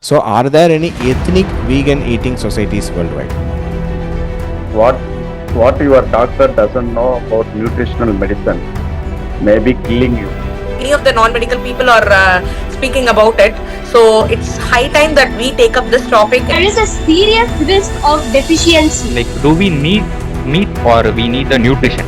So, are there any ethnic vegan eating societies worldwide? What what your doctor doesn't know about nutritional medicine may be killing you. Many of the non-medical people are speaking about it. So it's high time that we take up this topic. There is a serious risk of deficiency. Like, do we need meat or we need the nutrition?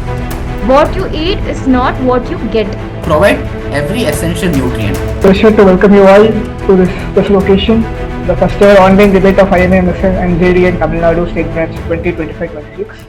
What you eat is not what you get. Provide every essential nutrient. Pleasure to welcome you all to this special occasion, the first ever online debate of IMA-MSN and JD and Tamilnadu State Branch 2025-26.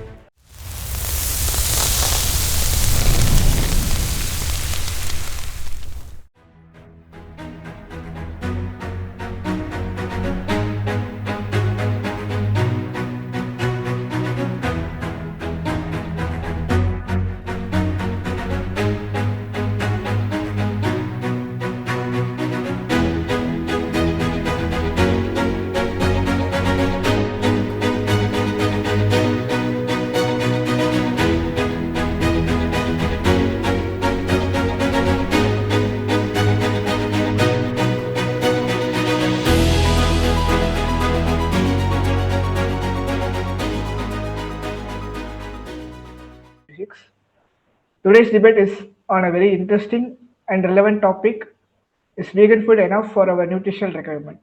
Today's debate is on a very interesting and relevant topic. Is vegan food enough for our nutritional requirement?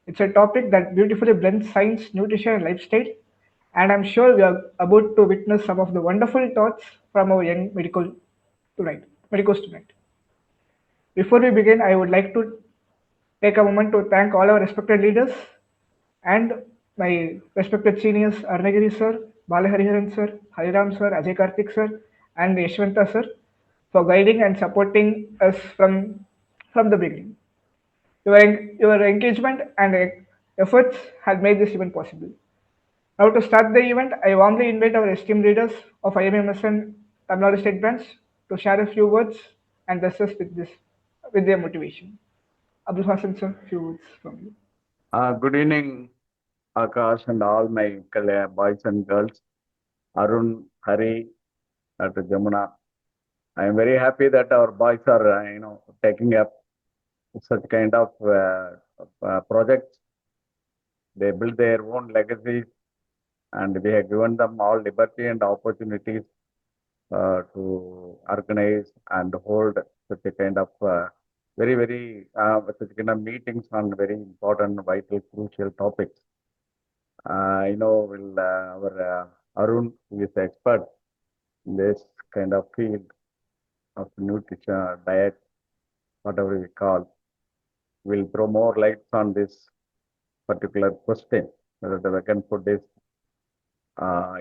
It's a topic that beautifully blends science, nutrition, and lifestyle, and I'm sure we are about to witness some of the wonderful thoughts from our young medicos tonight. Before we begin, I would like to take a moment to thank all our respected leaders and my respected seniors Arnagiri sir, Balahariharan sir, Hariram sir, Ajay Karthik sir, and Yashwanta sir for guiding and supporting us from the beginning. Your engagement and efforts had made this event possible. Now to start the event, I warmly invite our esteemed leaders of IMA-MSN Tamil Nadu State Branch to share a few words and bless us with their motivation. Abdul Hassan sir, few words from you. Good evening, Aakash and all my boys and girls, Arun, Hari, Dr. Jamuna. I am very happy that our boys are, taking up such kind of projects. They build their own legacies, and we have given them all liberty and opportunities to organize and hold such a kind of such kind of meetings on very important, vital, crucial topics. Our Arun, who is expert in this kind of field of nutrition, diet, whatever we call, will throw more lights on this particular question, whether the vegan food is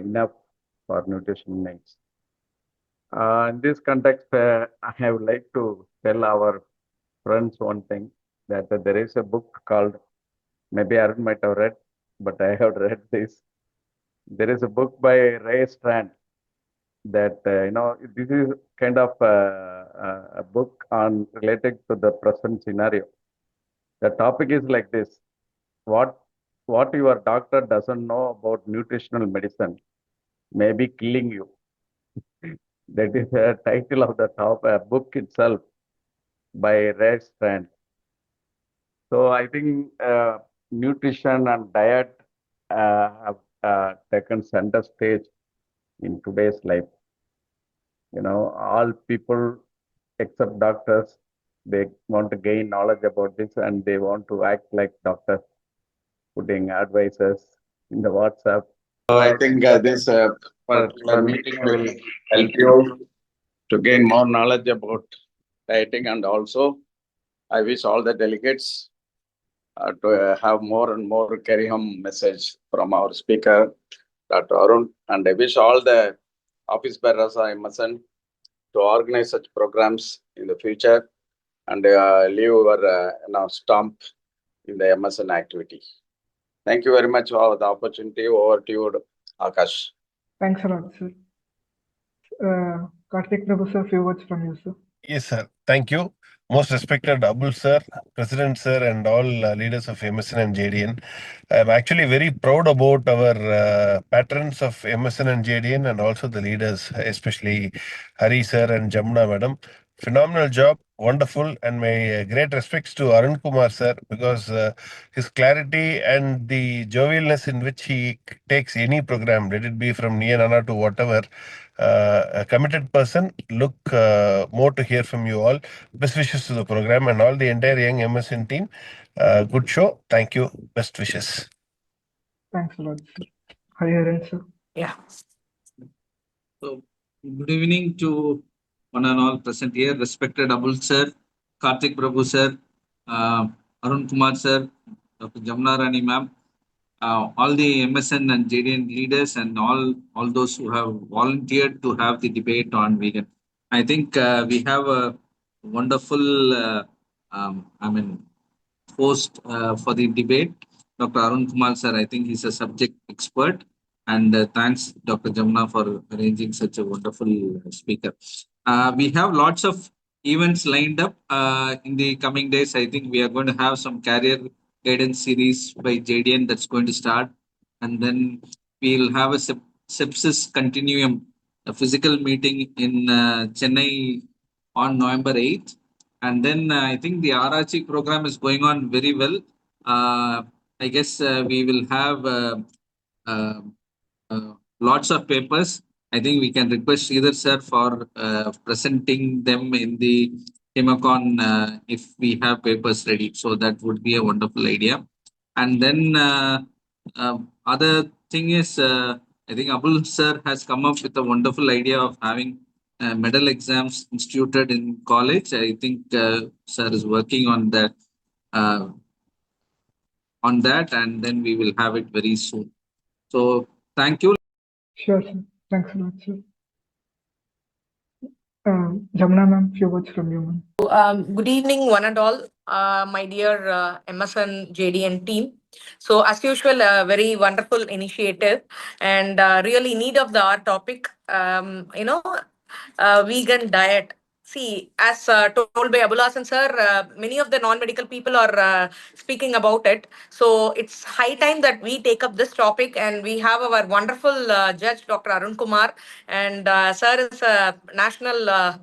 enough for nutrition needs. In this context, I would like to tell our friends one thing, that there is a book called, maybe Arun might have read, but I have read this. There is a book by Ray Strand that, this is kind of a book on related to the present scenario. The topic is like this: what your doctor doesn't know about nutritional medicine may be killing you. That is the title of the book itself by Ray Strand. So I think nutrition and diet have taken center stage in today's life. All people except doctors, they want to gain knowledge about this and they want to act like doctors, putting advices in the WhatsApp. So I think this particular meeting will help you to gain more knowledge about dieting, and also I wish all the delegates to have more and more carry home message from our speaker, Dr. Arun, and I wish all the office bearers of IMSN to organize such programs in the future and leave your stamp in the MSN activity. Thank you very much for the opportunity. Over to you, Aakash. Thanks a lot, sir. Karthik Nadu sir, few words from you, sir. Yes, sir. Thank you. Most respected Abul sir, President sir, and all leaders of MSN and JDN. I'm actually very proud about our patrons of MSN and JDN and also the leaders, especially Hari sir and Jamuna madam. Phenomenal job. wonderful, and my great respects to Arunkumar sir, because his clarity and the jovialness in which he takes any program, let it be from Nia Nana to whatever, a committed person. Look more to hear from you all. Best wishes to the program and all the entire young MSN team. Good show. Thank you. Best wishes. Thanks a lot, sir. Hariharan, sir. Yeah. So, good evening to one and all present here, respected Abul sir, Karthik Prabhu sir, Arun Kumar sir, Dr. Jamna Rani ma'am, all the MSN and JDN leaders, and all those who have volunteered to have the debate on vegan. I think we have a wonderful, host for the debate, Dr. Arun Kumar sir. I think he's a subject expert. And thanks, Dr. Jamna, for arranging such a wonderful speaker. We have lots of events lined up in the coming days. I think we are going to have some career guidance series by JDN that's going to start. And then we'll have a sepsis continuum, a physical meeting in Chennai on November 8th. And then I think the RRC program is going on very well. I guess we will have lots of papers. I think we can request either sir for presenting them in the Himacon if we have papers ready. So that would be a wonderful idea. And then other thing is, I think Abul sir has come up with a wonderful idea of having medal exams instituted in college. I think sir is working on that, and then we will have it very soon. So thank you. Sure, sir. Thanks a lot, sir. Jamna ma'am, few words from you, ma'am. Good evening, one and all, my dear MSN JDN team. So, as usual, a very wonderful initiative and really need of the hour topic. Vegan diet. See, as told by Abul Hasan sir, many of the non-medical people are speaking about it. So it's high time that we take up this topic, and we have our wonderful judge, Dr. Arunkumar, and sir is a national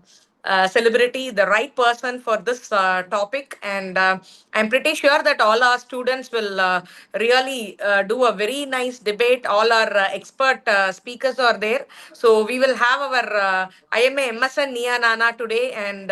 celebrity, the right person for this topic. And I'm pretty sure that all our students will really do a very nice debate. All our expert speakers are there. So we will have our IMA-MSN Nia Nana today. And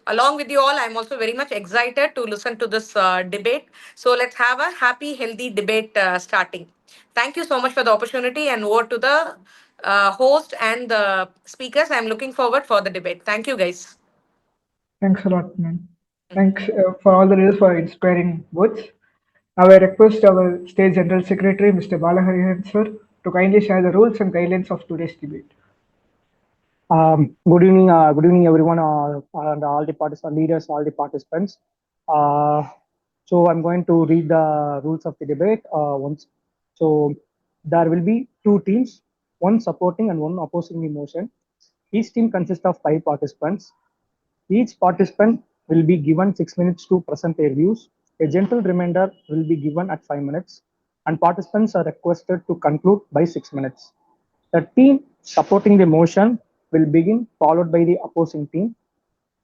along with you all, I'm also very much excited to listen to this debate. So let's have a happy, healthy debate starting. Thank you so much for the opportunity, and over to the host and the speakers. I'm looking forward for the debate. Thank you, guys. Thanks a lot, ma'am. Thanks for all the leaders for inspiring words. Now I request our State General Secretary, Mr. Balaharihan sir, to kindly share the rules and guidelines of today's debate. Good evening, everyone, and all the participants, leaders, all the participants. So I'm going to read the rules of the debate once. So there will be two teams, one supporting and one opposing the motion. Each team consists of 5 participants. Each participant will be given 6 minutes to present their views. A gentle reminder will be given at 5 minutes, and participants are requested to conclude by 6 minutes. The team supporting the motion will begin, followed by the opposing team.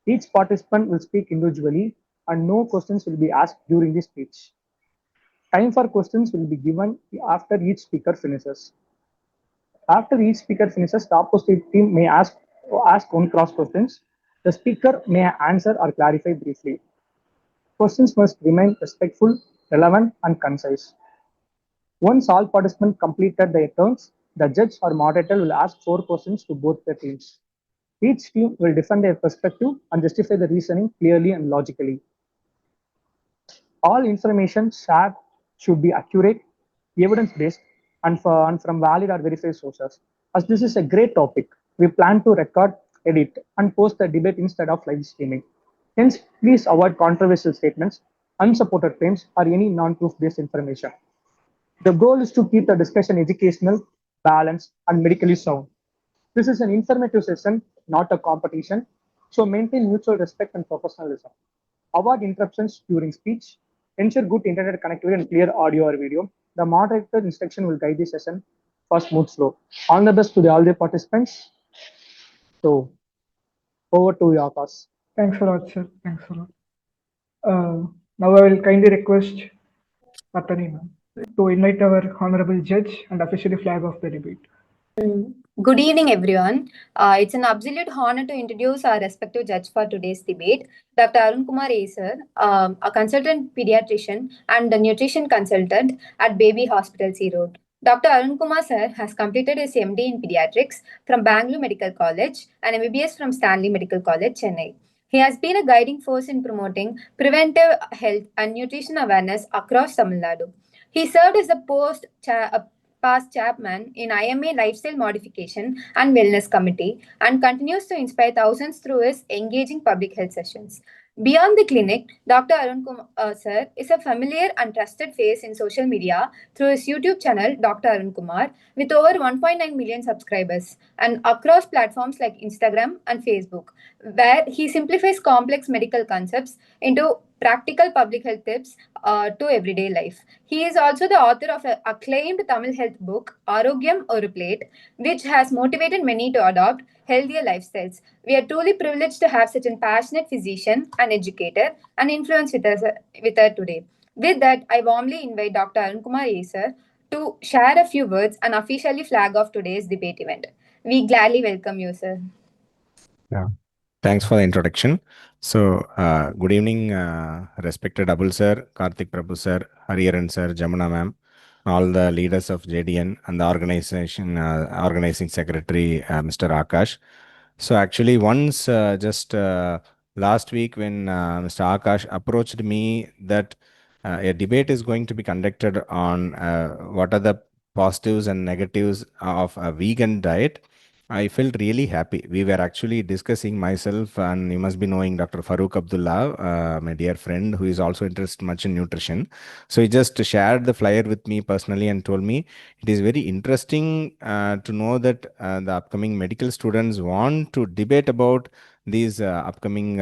Each participant will speak individually, and no questions will be asked during the speech. Time for questions will be given after each speaker finishes. After each speaker finishes, the opposite team may ask one cross questions. The speaker may answer or clarify briefly. Questions must remain respectful, relevant, and concise. Once all participants completed their turns, the judge or moderator will ask 4 questions to both the teams. Each team will defend their perspective and justify the reasoning clearly and logically. All information shared should be accurate, evidence-based, and from valid or verified sources. As this is a great topic, we plan to record, edit, and post the debate instead of live streaming. Hence, please avoid controversial statements, unsupported claims, or any non-proof based information. The goal is to keep the discussion educational, balanced, and medically sound. This is an informative session, not a competition, so maintain mutual respect and professionalism. Avoid interruptions during speech. Ensure good internet connectivity and clear audio or video. The moderator instruction will guide the session for smooth flow. All the best to all the participants. So, over to you, Aakash. Thanks a lot, sir. Thanks a lot. Now I will kindly request Patani ma'am to invite our honorable judge and officially flag off the debate. Good evening, everyone. It's an absolute honor to introduce our respective judge for today's debate, Dr. Arunkumar A. Sir, a consultant pediatrician and a nutrition consultant at Baby Hospital, Erode. Dr. Arunkumar Sir has completed his MD in pediatrics from Bangalore Medical College and MBBS from Stanley Medical College, Chennai. He has been a guiding force in promoting preventive health and nutrition awareness across Tamil Nadu. He served as past chairman in IMA Lifestyle Modification and Wellness Committee and continues to inspire thousands through his engaging public health sessions. Beyond the clinic, Dr. Arunkumar sir is a familiar and trusted face in social media through his YouTube channel, Dr. Arunkumar, with over 1.9 million subscribers and across platforms like Instagram and Facebook, where he simplifies complex medical concepts into practical public health tips to everyday life. He is also the author of an acclaimed Tamil health book, Arogyam or Plate, which has motivated many to adopt healthier lifestyles. We are truly privileged to have such a passionate physician and educator and influence with us today. With that, I warmly invite Dr. Arunkumar A. Sir to share a few words and officially flag off today's debate event. We gladly welcome you, sir. Yeah. Thanks for the introduction. So, good evening, respected Abul sir, Karthik Prabhu sir, Hariharan sir, Jamuna ma'am, all the leaders of JDN and the organization, organizing secretary, Mr. Aakash. So, actually, once just last week when Mr. Aakash approached me that a debate is going to be conducted on what are the positives and negatives of a vegan diet, I felt really happy. We were actually discussing myself, and you must be knowing Dr. Farooq Abdullah, my dear friend, who is also interested much in nutrition. So he just shared the flyer with me personally and told me it is very interesting to know that the upcoming medical students want to debate about these upcoming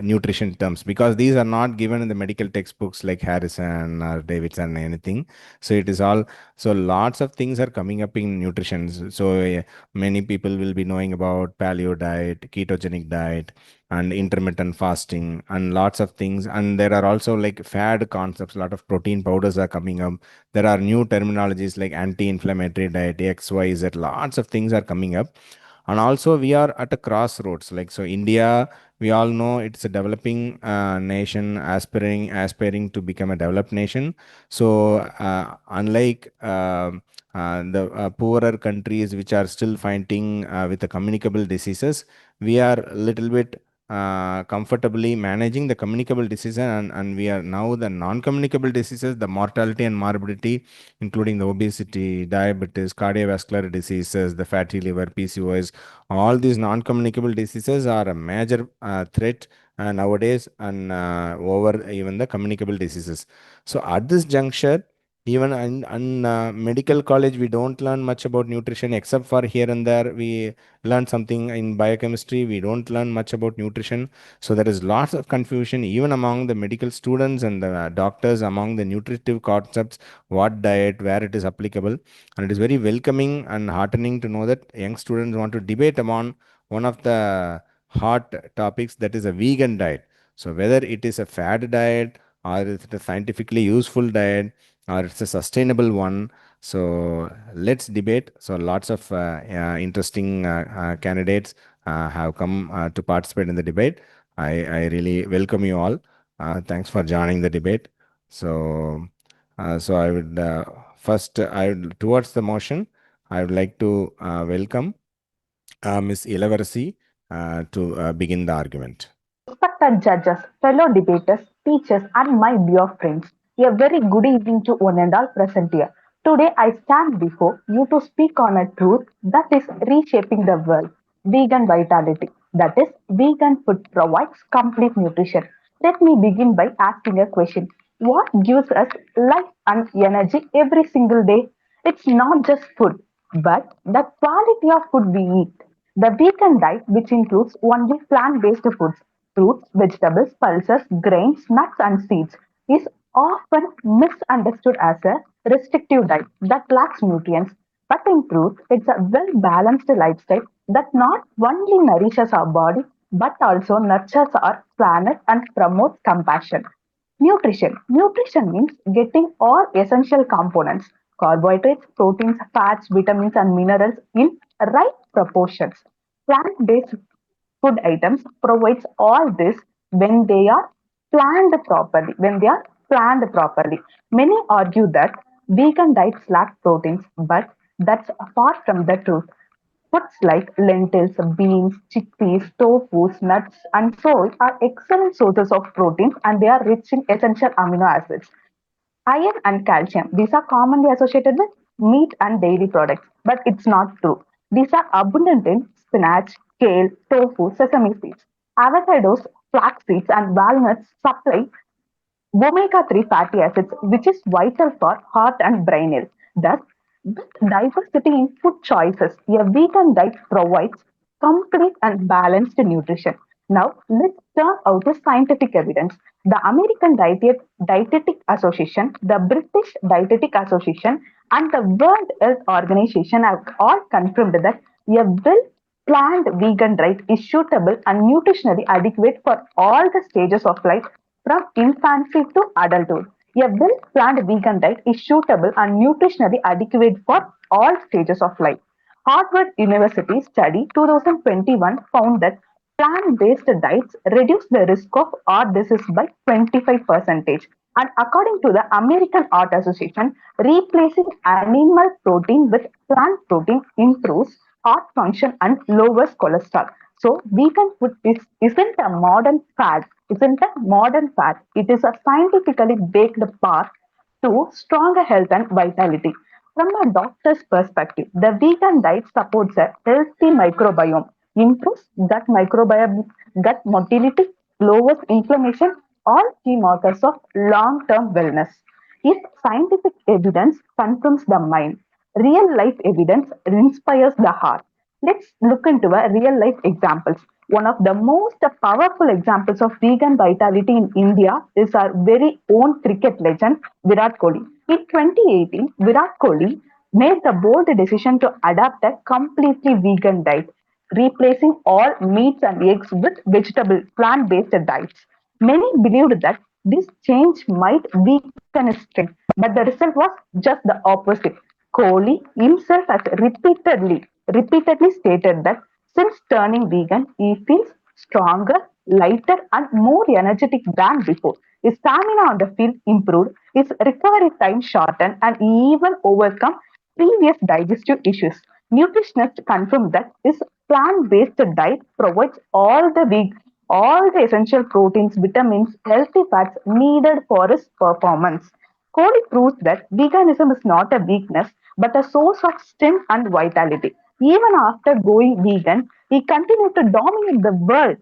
nutrition terms, because these are not given in the medical textbooks like Harrison or Davidson or anything. So it is all, so lots of things are coming up in nutrition. So many people will be knowing about paleo diet, ketogenic diet, and intermittent fasting, and lots of things. And there are also like fad concepts. A lot of protein powders are coming up. There are new terminologies like anti-inflammatory diet, X, Y, Z. Lots of things are coming up. And also we are at a crossroads. Like, so India, we all know it's a developing nation, aspiring to become a developed nation. So unlike the poorer countries which are still fighting with the communicable diseases, we are a little bit comfortably managing the communicable diseases, and we are now the non-communicable diseases, the mortality and morbidity, including the obesity, diabetes, cardiovascular diseases, the fatty liver, PCOS, all these non-communicable diseases are a major threat nowadays, and over even the communicable diseases. So at this juncture, even in medical college, we don't learn much about nutrition, except for here and there we learn something in biochemistry. We don't learn much about nutrition. So there is lots of confusion even among the medical students and the doctors among the nutritive concepts, what diet, where it is applicable. And it is very welcoming and heartening to know that young students want to debate upon one of the hot topics, that is a vegan diet. So whether it is a fad diet, or is it a scientifically useful diet, or it's a sustainable one. So let's debate. So lots of interesting candidates have come to participate in the debate. I really welcome you all. Thanks for joining the debate. So I would first, towards the motion, I would like to welcome Ms. Ilavarasi to begin the argument. Respected judges, fellow debaters, teachers, and my dear friends, a very good evening to one and all present here. Today, I stand before you to speak on a truth that is reshaping the world, vegan vitality. That is, vegan food provides complete nutrition. Let me begin by asking a question. What gives us life and energy every single day? It's not just food, but the quality of food we eat. The vegan diet, which includes only plant-based foods, fruits, vegetables, pulses, grains, nuts, and seeds, is often misunderstood as a restrictive diet that lacks nutrients. But in truth, it's a well balanced lifestyle that not only nourishes our body but also nurtures our planet and promotes compassion. Nutrition. Nutrition means getting all essential components, carbohydrates, proteins, fats, vitamins, and minerals in right proportions. Plant-based food items provides all this when they are planned properly. Many argue that vegan diets lack proteins, but that's far from the truth. Foods like lentils, beans, chickpeas, tofu, nuts, and soy are excellent sources of proteins, and they are rich in essential amino acids. Iron and calcium, these are commonly associated with meat and dairy products, but it's not true. These are abundant in spinach, kale, tofu, sesame seeds. Avocados, flax seeds, and walnuts supply omega-3 fatty acids, which is vital for heart and brain health. Thus, with diversity in food choices, a vegan diet provides complete and balanced nutrition. Now, let's turn out to scientific evidence. The American Dietetic Association, the British Dietetic Association, and the World Health Organization have all confirmed that a well-planned vegan diet is suitable and nutritionally adequate for all the stages of life from infancy to adulthood. A well planned vegan diet is suitable and nutritionally adequate for all stages of life. Harvard University study 2021 found that plant based diets reduce the risk of heart disease by 25%. And according to the American Heart Association, replacing animal protein with plant protein improves heart function and lowers cholesterol. So vegan food isn't a modern fad. It is a scientifically baked path to stronger health and vitality. From a doctor's perspective, the vegan diet supports a healthy microbiome, improves gut motility, lowers inflammation, all key markers of long-term wellness. If scientific evidence confirms the mind, real life evidence inspires the heart. Let's look into a real life examples. One of the most powerful examples of vegan vitality in India is our very own cricket legend Virat Kohli. In 2018, Virat Kohli made the bold decision to adopt a completely vegan diet, replacing all meats and eggs with vegetable plant-based diets. Many believed that this change might weaken his strength, but the result was just the opposite. Kohli himself has repeatedly stated that since turning vegan, he feels stronger, lighter, and more energetic than before. His stamina on the field improved, his recovery time shortened, and he even overcome previous digestive issues. Nutritionists confirm that his plant-based diet provides all the essential proteins, vitamins, healthy fats needed for his performance. Kohli proves that veganism is not a weakness but a source of strength and vitality. Even after going vegan, he continued to dominate the world,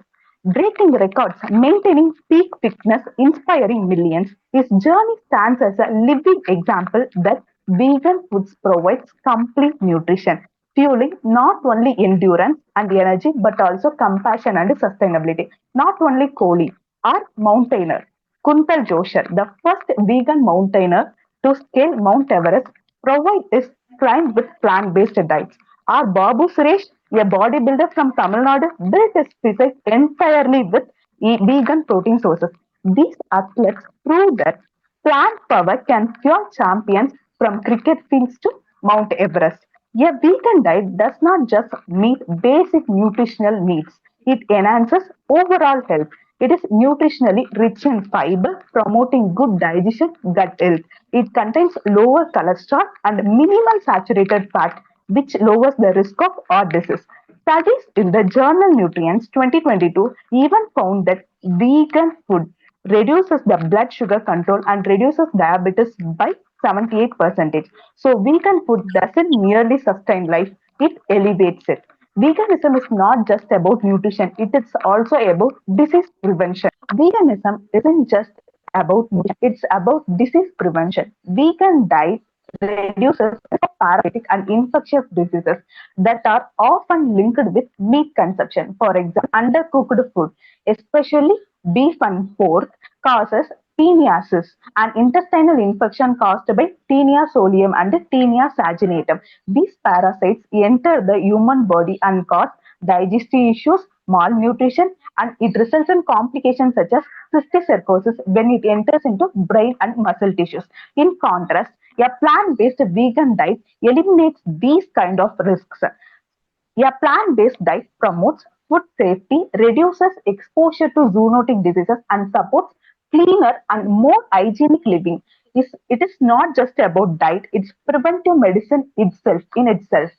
breaking records, maintaining peak fitness, inspiring millions. His journey stands as a living example that vegan foods provides complete nutrition, fueling not only endurance and energy but also compassion and sustainability. Not only Kohli, our mountaineer Kuntal Joshar, the first vegan mountaineer to scale Mount Everest, provide is climbed with plant-based diets. Our Babu Suresh, a bodybuilder from Tamil Nadu, built his physique entirely with vegan protein sources. These athletes prove that plant power can fuel champions from cricket fields to Mount Everest. A vegan diet does not just meet basic nutritional needs, it enhances overall health. It is nutritionally rich in fiber, promoting good digestion, gut health. It contains lower cholesterol and minimal saturated fat, which lowers the risk of heart disease. Studies in the journal Nutrients 2022 even found that vegan food reduces the blood sugar control and reduces diabetes by 78%. So vegan food doesn't merely sustain life, it elevates it. Veganism is not just about nutrition, it is also about disease prevention. Veganism isn't just about nutrition, it's about disease prevention. Vegan diet reduces parasitic and infectious diseases that are often linked with meat consumption. For example, undercooked food, especially beef and pork, causes Teniasis, an intestinal infection caused by Taenia solium and Taenia saginatum. These parasites enter the human body and cause digestive issues, malnutrition, and it results in complications such as cysticercosis when it enters into brain and muscle tissues. In contrast, a plant-based vegan diet eliminates these kind of risks. A plant-based diet promotes food safety, reduces exposure to zoonotic diseases, and supports cleaner and more hygienic living. It is not just about diet, it's preventive medicine itself in itself.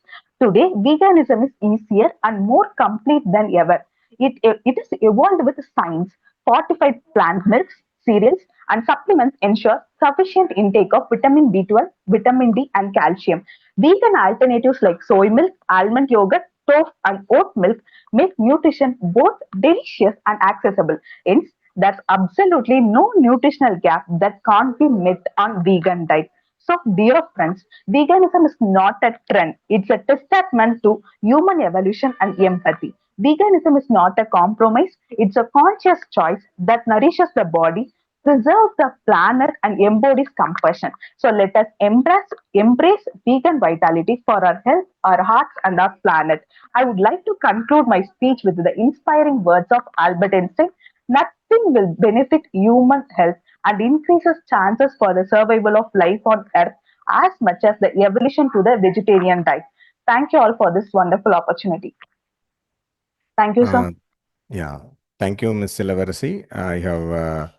Today, veganism is easier and more complete than ever. It is evolved with science. Fortified plant milks, cereals, and supplements ensure sufficient intake of vitamin B12, vitamin D, and calcium. Vegan alternatives like soy milk, almond yogurt, tofu, and oat milk make nutrition both delicious and accessible. Hence, there's absolutely no nutritional gap that can't be met on vegan diet. So, dear friends, veganism is not a trend. It's a testament to human evolution and empathy. Veganism is not a compromise. It's a conscious choice that nourishes the body, preserves the planet, and embodies compassion. So let us embrace vegan vitality for our health, our hearts, and our planet. I would like to conclude my speech with the inspiring words of Albert Einstein. Nothing will benefit human health and increases chances for the survival of life on Earth as much as the evolution to the vegetarian diet. Thank you all for this wonderful opportunity. Thank you, sir. Yeah, thank you, Ms. Silavarasi. You have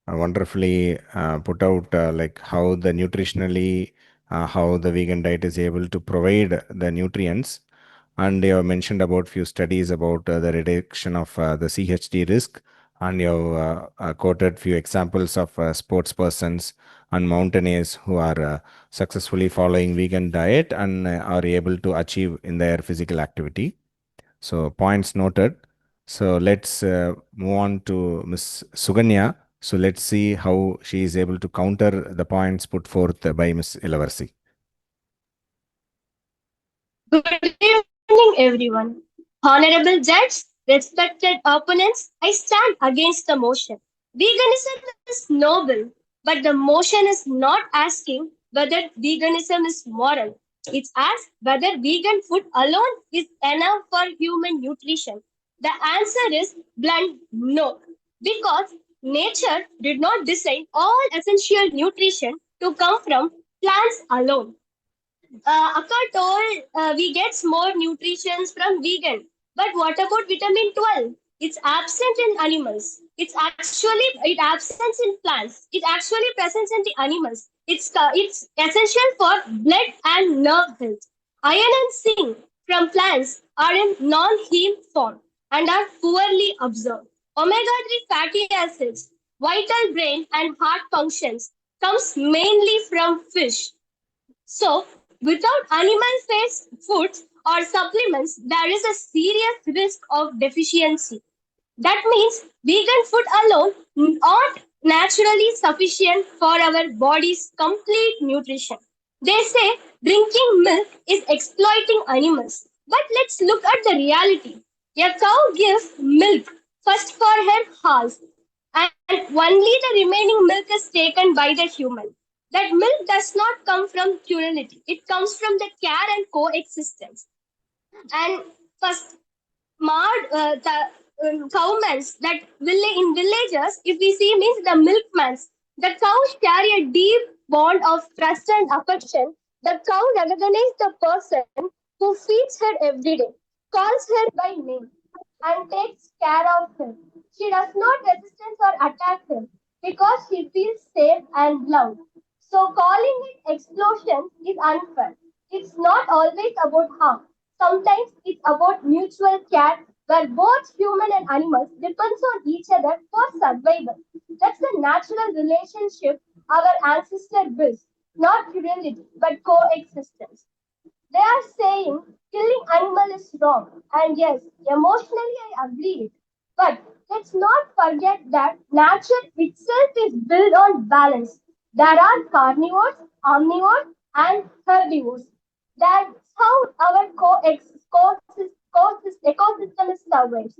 wonderfully put out like how the nutritionally, how the vegan diet is able to provide the nutrients. And you have mentioned about few studies about the reduction of the CHD risk. And you have quoted few examples of sports persons and mountaineers who are successfully following vegan diet and are able to achieve in their physical activity. So points noted. So let's move on to Ms. Suganya. So let's see how she is able to counter the points put forth by Ms. Ilavarsi. Good evening, everyone. Honorable judge, respected opponents, I stand against the motion. Veganism is noble, but the motion is not asking whether veganism is moral. It's asked whether vegan food alone is enough for human nutrition. The answer is blunt no, because nature did not design all essential nutrition to come from plants alone. Akka told we get more nutrition from vegan. But what about vitamin 12? It's absent in animals. It absent in plants. It actually present in the animals. It's essential for blood and nerve health. Iron and zinc from plants are in non-heme form and are poorly absorbed. Omega-3 fatty acids, vital brain and heart functions comes mainly from fish. So, without animal-based foods or supplements, there is a serious risk of deficiency. That means vegan food alone not naturally sufficient for our body's complete nutrition. They say drinking milk is exploiting animals. But let's look at the reality. A cow gives milk first for her calves, and only the remaining milk is taken by the human. That milk does not come from purity. It comes from the care and coexistence. And first, the cowmans that in villages, if we see, means the milkmans. The cows carry a deep bond of trust and affection. The cow recognizes the person who feeds her every day, calls her by name, and takes care of him. She does not resist or attack him because she feels safe and loved. So calling it explosion is unfair. It's not always about harm. Sometimes it's about mutual care where both human and animals depends on each other for survival. That's the natural relationship our ancestors built, not cruelty, but coexistence. They are saying killing animal is wrong. And yes, emotionally I agree. But let's not forget that nature itself is built on balance. There are carnivores, omnivores, and herbivores. That's how our ecosystem is survives.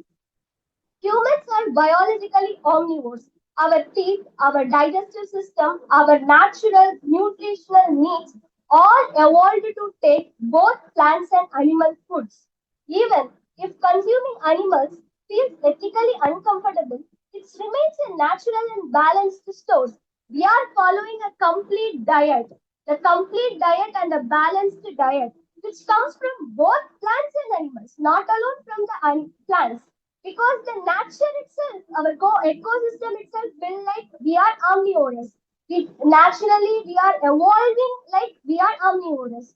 Humans are biologically omnivores. Our teeth, our digestive system, our natural nutritional needs all evolved to take both plants and animal foods. Even if consuming animals feels ethically uncomfortable, it remains a natural and balanced source. We are following a complete diet, the complete diet and a balanced diet, which comes from both plants and animals, not alone from the plants. Because the nature itself, our ecosystem itself, will like we are omnivorous. Naturally, we are evolving like we are omnivorous.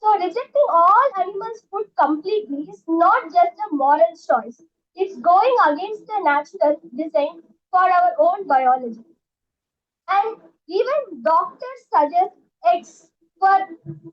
So rejecting all animals' food completely is not just a moral choice. It's going against the natural design for our own biology. And even doctors suggest eggs for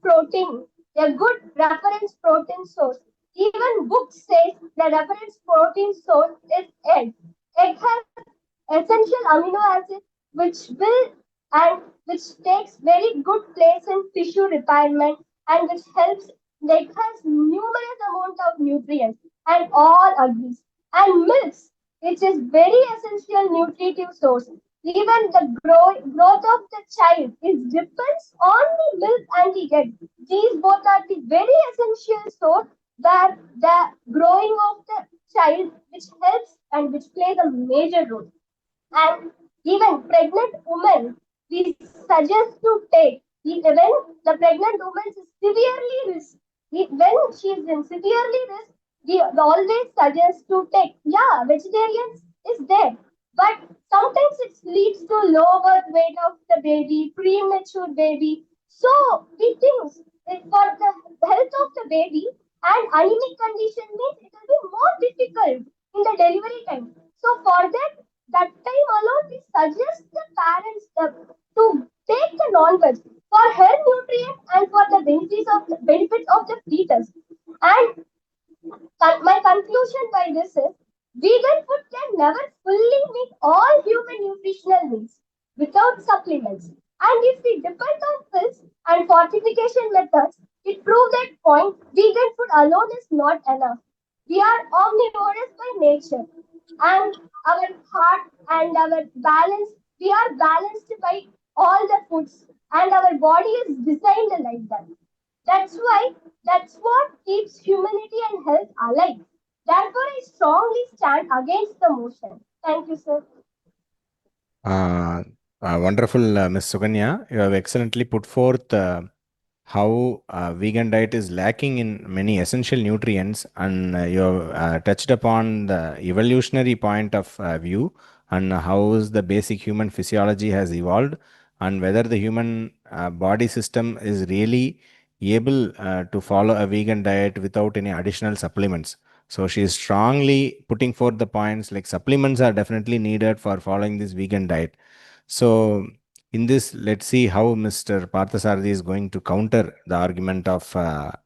protein, a good reference protein source. Even books say the reference protein source is egg. Egg has essential amino acids which will and which takes very good place in tissue repairment and which helps it has numerous amount of nutrients and all agrees. And milks, which is very essential nutritive source. Even the growth of the child is depends on the milk and the egg. These both are the very essential source that the growing of the child which helps and which plays a major role. And even pregnant women, we suggest to take when the pregnant woman is severely risk. When she is in severely risk, we always suggest to take. Yeah, vegetarian is there, but sometimes it leads to low birth weight of the baby, premature baby. So we think for the health of the baby and anemic condition means it will be more difficult in the delivery time. So for that time alone, we suggest the parents to take the non-veg for her nutrients and for the benefits of the fetus. And my conclusion by this is vegan food can never fully meet all human nutritional needs without supplements. And if we depend on pills and fortification methods, it proves that point vegan food alone is not enough. We are omnivorous by nature. And our heart and our balance, we are balanced by all the foods. And our body is designed like that. That's what keeps humanity and health alive. Therefore, I strongly stand against the motion. Thank you, sir. Wonderful, Ms. Suganya. You have excellently put forth how vegan diet is lacking in many essential nutrients, and you have touched upon the evolutionary point of view and how the basic human physiology has evolved, and whether the human body system is really able to follow a vegan diet without any additional supplements. So she is strongly putting forth the points like supplements are definitely needed for following this vegan diet. So in this, let's see how Mr. Parthasarathi is going to counter the argument of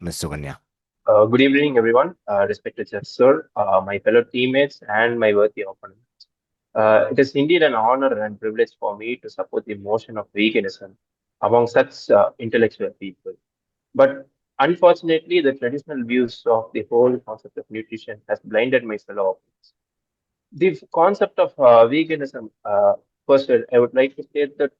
Ms. Suganya. Good evening, everyone. Respected Judge Sir, my fellow teammates, and my worthy opponents. It is indeed an honor and privilege for me to support the motion of veganism among such intellectual people. But unfortunately, the traditional views of the whole concept of nutrition has blinded my fellow opponents. The concept of veganism, first, I would like to state that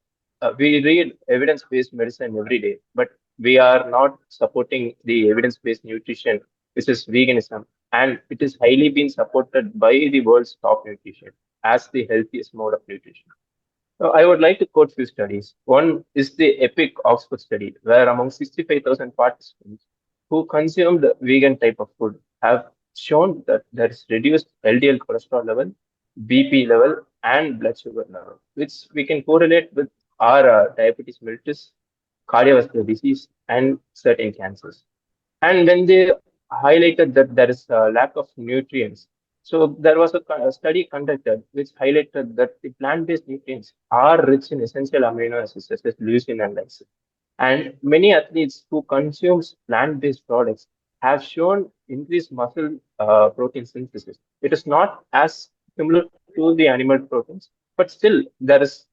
we read evidence-based medicine every day, but we are not supporting the evidence-based nutrition, which is veganism, and it is highly being supported by the world's top nutrition as the healthiest mode of nutrition. I would like to quote few studies. One is the EPIC Oxford study, where among 65,000 participants who consumed vegan type of food have shown that there is reduced LDL cholesterol level, BP level, and blood sugar level, which we can correlate with our diabetes mellitus, cardiovascular disease, and certain cancers. And when they highlighted that there is a lack of nutrients, so there was a study conducted which highlighted that the plant-based nutrients are rich in essential amino acids such as leucine and lysine. And many athletes who consume plant-based products have shown increased muscle protein synthesis. It is not as similar to the animal proteins, but still there is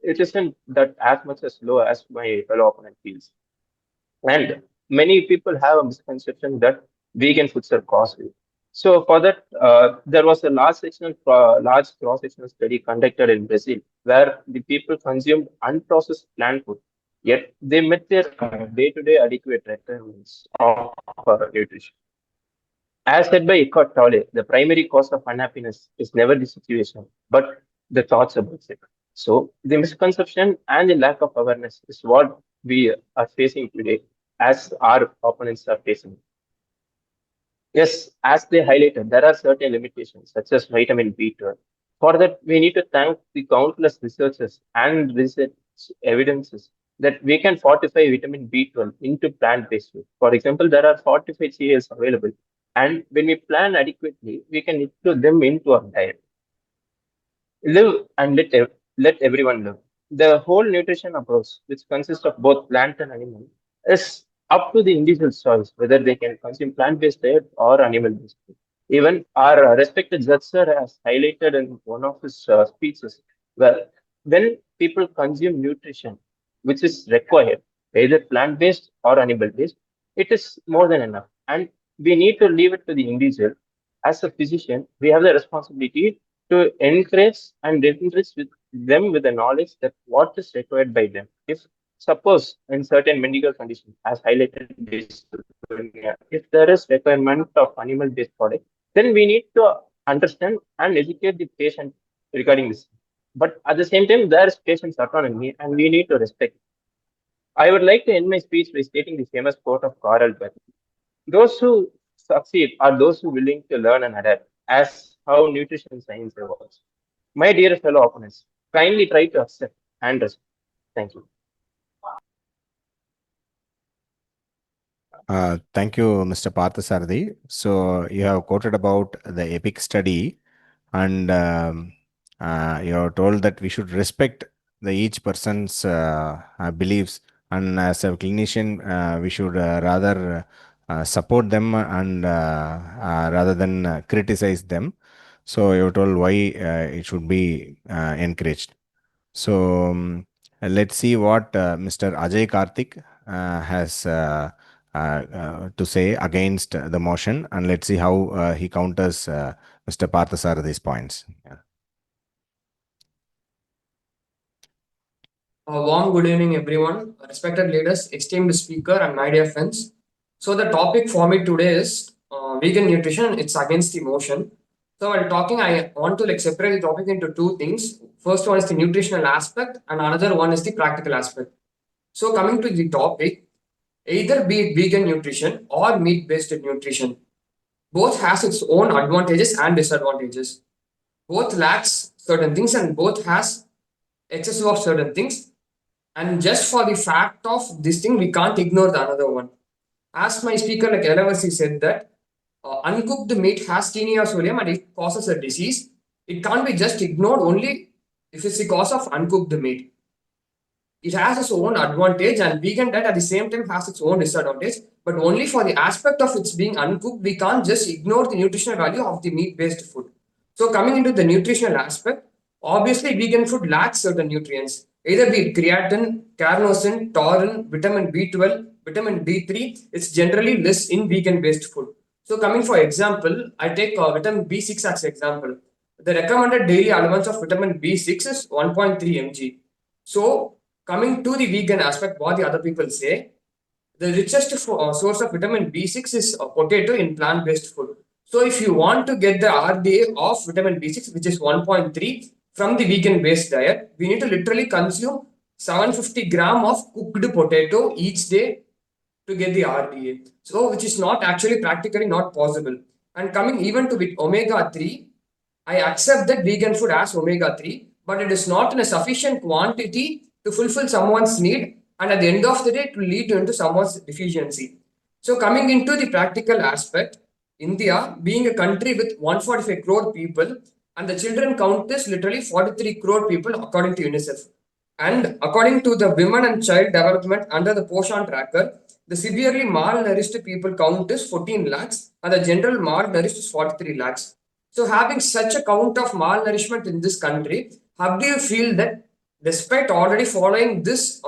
it isn't that as much as low as my fellow opponent feels. And many people have a misconception that vegan foods are costly. So for that, there was a large cross-sectional study conducted in Brazil where the people consumed unprocessed plant food, yet they met their day-to-day adequate requirements of nutrition. As said by Eckhart Tolle, the primary cause of unhappiness is never the situation, but the thoughts about it. So, the misconception and the lack of awareness is what we are facing today, as our opponents are facing. Yes, as they highlighted, there are certain limitations, such as vitamin B12. For that, we need to thank the countless researchers and research evidences that we can fortify vitamin B12 into plant-based food. For example, there are fortified cereals available, and when we plan adequately, we can include them into our diet. Live and let everyone live. The whole nutrition approach, which consists of both plant and animal, is up to the individual's choice whether they can consume plant-based diet or animal-based diet. Even our respected judge sir has highlighted in one of his speeches, well, when people consume nutrition, which is required, either plant-based or animal-based, it is more than enough. And we need to leave it to the individual. As a physician, we have the responsibility to encourage and enrich with them with the knowledge that what is required by them. If suppose in certain medical conditions, as highlighted this, if there is requirement of animal-based product, then we need to understand and educate the patient regarding this. But at the same time, there is patient's autonomy, and we need to respect. I would like to end my speech by stating the famous quote of Carl Beth. Those who succeed are those who are willing to learn and adapt, as how nutrition science evolves. My dear fellow opponents, kindly try to accept and respect. Thank you. Thank you, Mr. Parthasarathi. So you have quoted about the EPIC study, and you have told that we should respect each person's beliefs, and as a clinician, we should rather support them and rather than criticize them. So you told why it should be encouraged. So let's see what Mr. Ajay Karthik has to say against the motion, and let's see how he counters Mr. Parthasarathi's points. Yeah. A warm good evening, everyone. Respected leaders, esteemed speaker, and my dear friends. So the topic for me today is vegan nutrition. It's against the motion. So while talking, I want to separate the topic into two things. First one is the nutritional aspect, and another one is the practical aspect. So coming to the topic, either be it vegan nutrition or meat-based nutrition, both has its own advantages and disadvantages. Both lacks certain things and both has excess of certain things. And just for the fact of this thing, we can't ignore the another one. As my speaker like Elavasi said that uncooked meat has tinea solium and it causes a disease. It can't be just ignored only if it's the cause of uncooked meat. It has its own advantage, and vegan diet at the same time has its own disadvantage, but only for the aspect of its being uncooked, we can't just ignore the nutritional value of the meat-based food. So coming into the nutritional aspect, obviously vegan food lacks certain nutrients, either be it creatine, carnosine, taurine, vitamin B12, vitamin D3, it's generally less in vegan-based food. So coming for example, I take vitamin B6 as example. The recommended daily allowance of vitamin B6 is 1.3 mg. So coming to the vegan aspect, what the other people say, the richest source of vitamin B6 is potato in plant-based food. So if you want to get the RDA of vitamin B6, which is 1.3 from the vegan-based diet, we need to literally consume 750 gram of cooked potato each day to get the RDA. So which is not actually practically not possible. And coming even to with omega-3, I accept that vegan food has omega-3, but it is not in a sufficient quantity to fulfill someone's need, and at the end of the day, it will lead into someone's deficiency. So coming into the practical aspect, India being a country with 145 crore people, and the children count is literally 43 crore people according to UNICEF. And according to the Women and Child Development under the Poshan Tracker, the severely malnourished people count is 14 lakhs, and the general malnourished is 43 lakhs. So having such a count of malnourishment in this country, how do you feel that despite already following this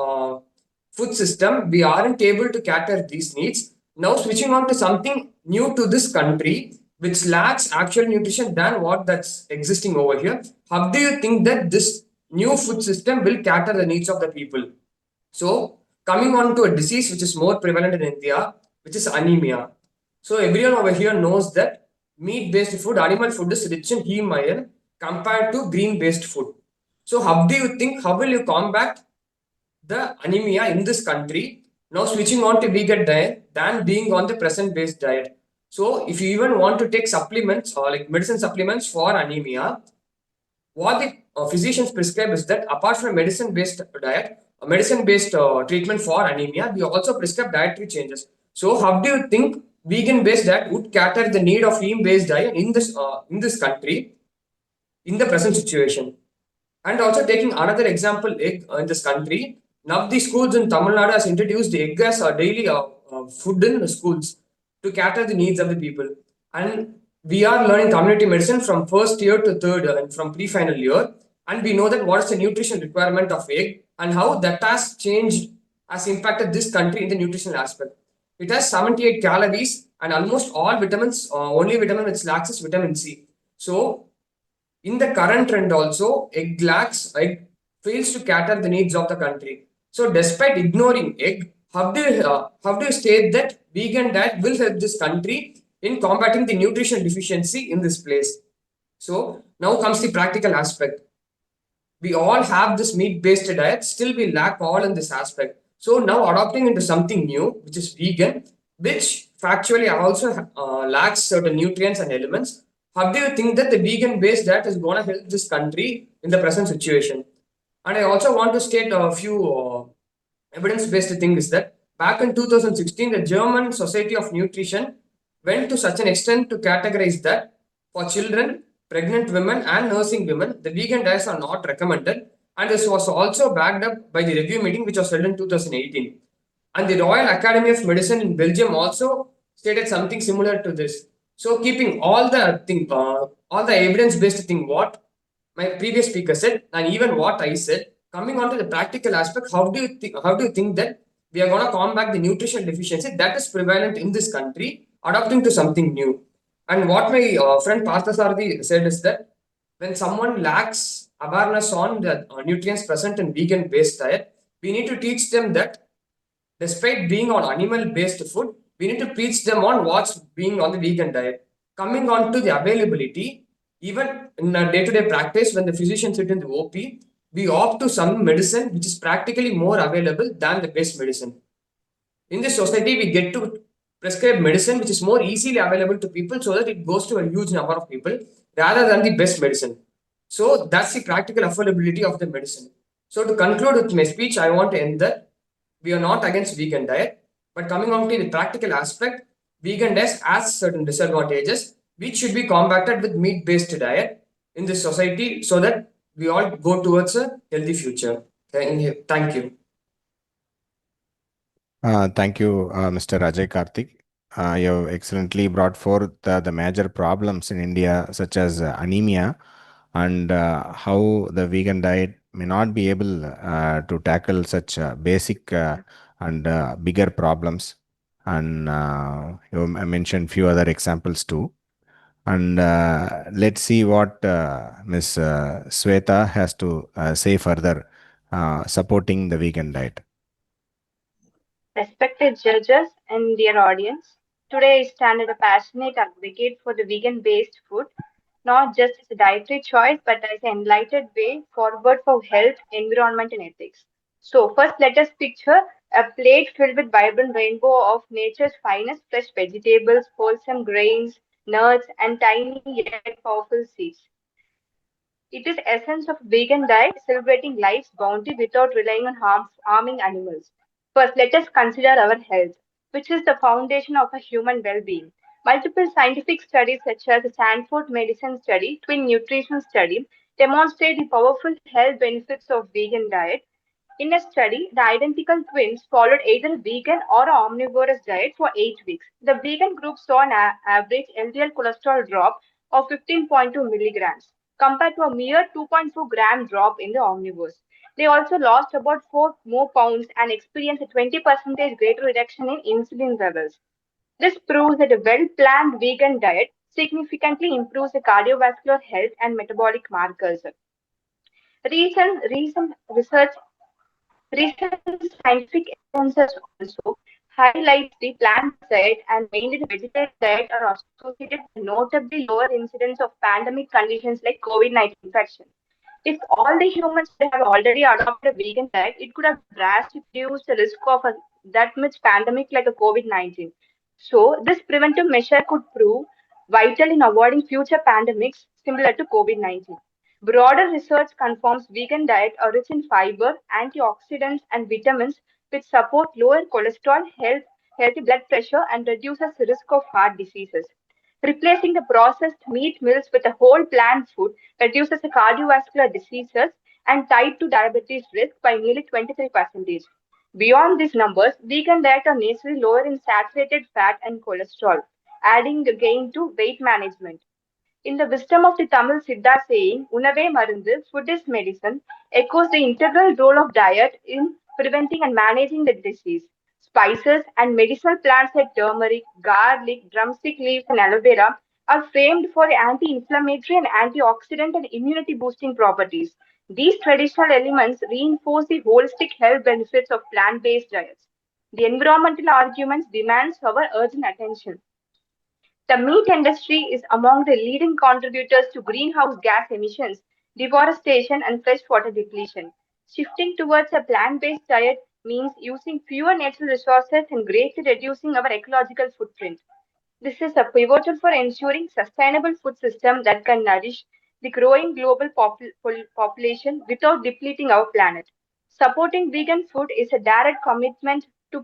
food system, we aren't able to cater these needs? Now switching on to something new to this country, which lacks actual nutrition than what that's existing over here. How do you think that this new food system will cater the needs of the people? So coming on to a disease which is more prevalent in India, which is anemia. So everyone over here knows that meat-based food, animal food is rich in heme iron compared to green-based food. So how will you combat the anemia in this country now switching on to vegan diet than being on the present-based diet? So if you even want to take supplements or like medicine supplements for anemia, what the physicians prescribe is that apart from medicine-based diet, medicine-based treatment for anemia, we also prescribe dietary changes. So how do you think vegan-based diet would cater the need of heme-based diet in this country in the present situation? And also taking another example, egg in this country, now the schools in Tamil Nadu has introduced the egg as a daily food in the schools to cater the needs of the people. And we are learning community medicine from first year to third and from pre-final year. And we know that what is the nutrition requirement of egg and how that has impacted this country in the nutritional aspect. It has 78 calories and almost all vitamins, only vitamin which lacks is vitamin C. So in the current trend also, egg fails to cater the needs of the country. So despite ignoring egg, how do you state that vegan diet will help this country in combating the nutrition deficiency in this place? So now comes the practical aspect. We all have this meat-based diet, still we lack all in this aspect. So now adopting into something new, which is vegan, which factually also lacks certain nutrients and elements. How do you think that the vegan-based diet is going to help this country in the present situation? And I also want to state a few evidence-based things that back in 2016, the German Society of Nutrition went to such an extent to categorize that for children, pregnant women, and nursing women, the vegan diets are not recommended. And this was also backed up by the review meeting, which was held in 2018. And the Royal Academy of Medicine in Belgium also stated something similar to this. So, keeping all the evidence-based thing, what my previous speaker said, and even what I said, coming on to the practical aspect, how do you think that we are going to combat the nutrition deficiency that is prevalent in this country, adapting to something new? And what my friend Parthasarathi said is that when someone lacks awareness on the nutrients present in vegan-based diet, we need to teach them that despite being on animal-based food, we need to teach them on what's being on the vegan diet. Coming on to the availability, even in a day-to-day practice, when the physician sits in the OP, we opt to some medicine which is practically more available than the best medicine. In this society, we get to prescribe medicine which is more easily available to people so that it goes to a huge number of people rather than the best medicine. So that's the practical affordability of the medicine. So to conclude with my speech, I want to end that we are not against vegan diet, but coming on to the practical aspect, vegan diet has certain disadvantages which should be combated with meat-based diet in this society so that we all go towards a healthy future. Thank you. Thank you, Mr. Ajay Karthik. You have excellently brought forth the major problems in India, such as anemia, and how the vegan diet may not be able to tackle such basic and bigger problems. And you mentioned few other examples too. And let's see what Ms. Sweta has to say further supporting the vegan diet. Respected judges and dear audience, today I stand as a passionate advocate for the vegan-based food, not just as a dietary choice, but as an enlightened way forward for health, environment, and ethics. So, first, let us picture a plate filled with vibrant rainbow of nature's finest fresh vegetables, wholesome grains, nuts, and tiny yet powerful seeds. It is essence of vegan diet, celebrating life's bounty without relying on harming animals. First, let us consider our health, which is the foundation of a human well-being. Multiple scientific studies, such as the Stanford Medicine Study, Twin Nutrition Study, demonstrate the powerful health benefits of vegan diet. In a study, the identical twins followed either a vegan or a omnivorous diet for 8 weeks. The vegan group saw an average LDL cholesterol drop of 15.2 milligrams compared to a mere 2.4 gram drop in the omnivores. They also lost about 4 more pounds and experienced a 20% greater reduction in insulin levels. This proves that a well-planned vegan diet significantly improves the cardiovascular health and metabolic markers. Recent research Recent scientific evidences also highlights the plant-based diet and mainly the vegetarian diet are associated with notably lower incidence of pandemic conditions like COVID-19 infection. If all the humans would have already adopted a vegan diet, it could have drastically reduced the risk of that much pandemic like a COVID-19. So, this preventive measure could prove vital in avoiding future pandemics similar to COVID-19. Broader research confirms vegan diet are rich in fiber, antioxidants, and vitamins which support lower cholesterol, healthy blood pressure, and reduces the risk of heart diseases. Replacing the processed meat meals with a whole plant food reduces the cardiovascular diseases and type 2 diabetes risk by nearly 23%. Beyond these numbers, vegan diet are naturally lower in saturated fat and cholesterol, adding again to weight management. In the wisdom of the Tamil Siddha saying, Unave Marundu, food is medicine, echoes the integral role of diet in preventing and managing the disease. Spices and medicinal plants like turmeric, garlic, drumstick leaves, and aloe vera are famed for anti inflammatory and antioxidant and immunity boosting properties. These traditional elements reinforce the holistic health benefits of plant based diets. The environmental arguments demands our urgent attention. The meat industry is among the leading contributors to greenhouse gas emissions, deforestation, and freshwater depletion. Shifting towards a plant based diet means using fewer natural resources and greatly reducing our ecological footprint. This is a pivotal for ensuring sustainable food system that can nourish the growing global population without depleting our planet. Supporting vegan food is a direct commitment to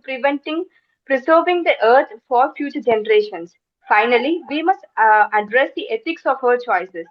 preserving the earth for future generations. Finally, we must address the ethics of our choices.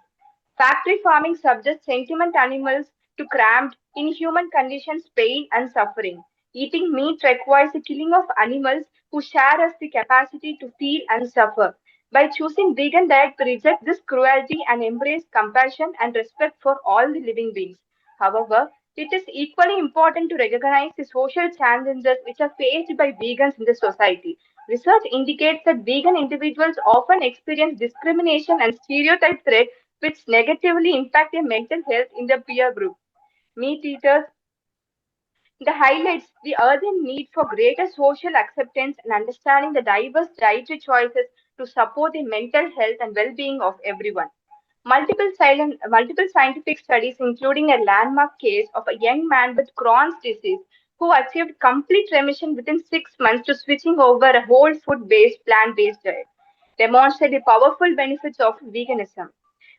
Factory farming subjects sentient animals to cramped, inhuman conditions, pain, and suffering. Eating meat requires the killing of animals who share us the capacity to feel and suffer. By choosing vegan diet, we reject this cruelty and embrace compassion and respect for all the living beings. However, it is equally important to recognize the social challenges which are faced by vegans in the society. Research indicates that vegan individuals often experience discrimination and stereotype threat which negatively impact their mental health in their peer group. Meat eaters the highlights the urgent need for greater social acceptance and understanding the diverse dietary choices to support the mental health and well-being of everyone. Multiple scientific studies, including a landmark case of a young man with Crohn's disease who achieved complete remission within 6 months to switching over a whole food-based, plant-based diet, demonstrate the powerful benefits of veganism.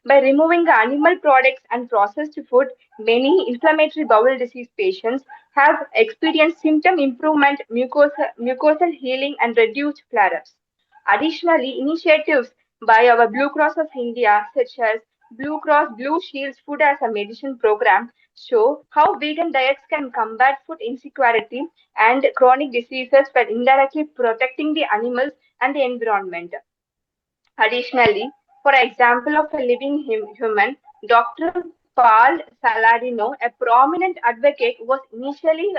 By removing the animal products and processed food, many inflammatory bowel disease patients have experienced symptom improvement, mucosal healing, and reduced flare-ups. Additionally, initiatives by our Blue Cross of India, such as Blue Cross Blue Shields Food as a Medicine program, show how vegan diets can combat food insecurity and chronic diseases while indirectly protecting the animals and the environment. Additionally, for example of a living human, Dr. Paul Saladino, a prominent advocate, was initially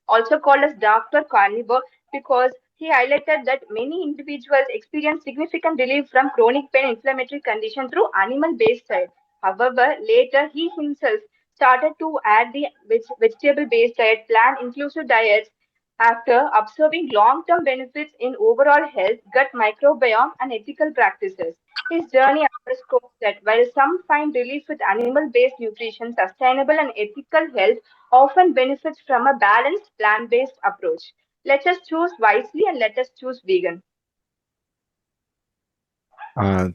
also called as Dr. Carnivore because he highlighted that many individuals experience significant relief from chronic pain and inflammatory condition through animal-based diet. However, later he himself started to add the vegetable-based diet, plant-inclusive diets after observing long-term benefits in overall health, gut microbiome, and ethical practices. His journey underscores that while some find relief with animal-based nutrition, sustainable and ethical health often benefits from a balanced plant-based approach. Let us choose wisely and let us choose vegan.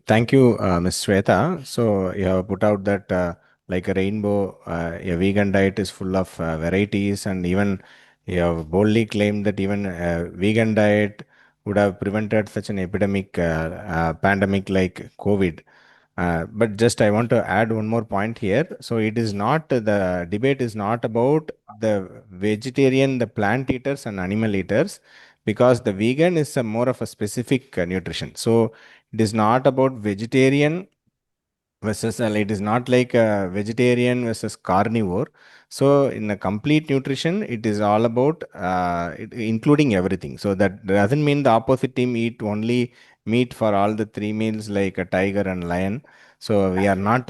Thank you, Ms. Sweta. So you have put out that like a rainbow, a vegan diet is full of varieties, and even you have boldly claimed that even a vegan diet would have prevented such an epidemic, pandemic like COVID. But just I want to add one more point here. So it is not, the debate is not about the vegetarian, the plant eaters and animal eaters, because the vegan is a more of a specific nutrition. So it is not about vegetarian versus, it is not like a vegetarian versus carnivore. So in a complete nutrition, it is all about including everything. So that doesn't mean the opposite team eat only meat for all the 3 meals like a tiger and lion. So we are not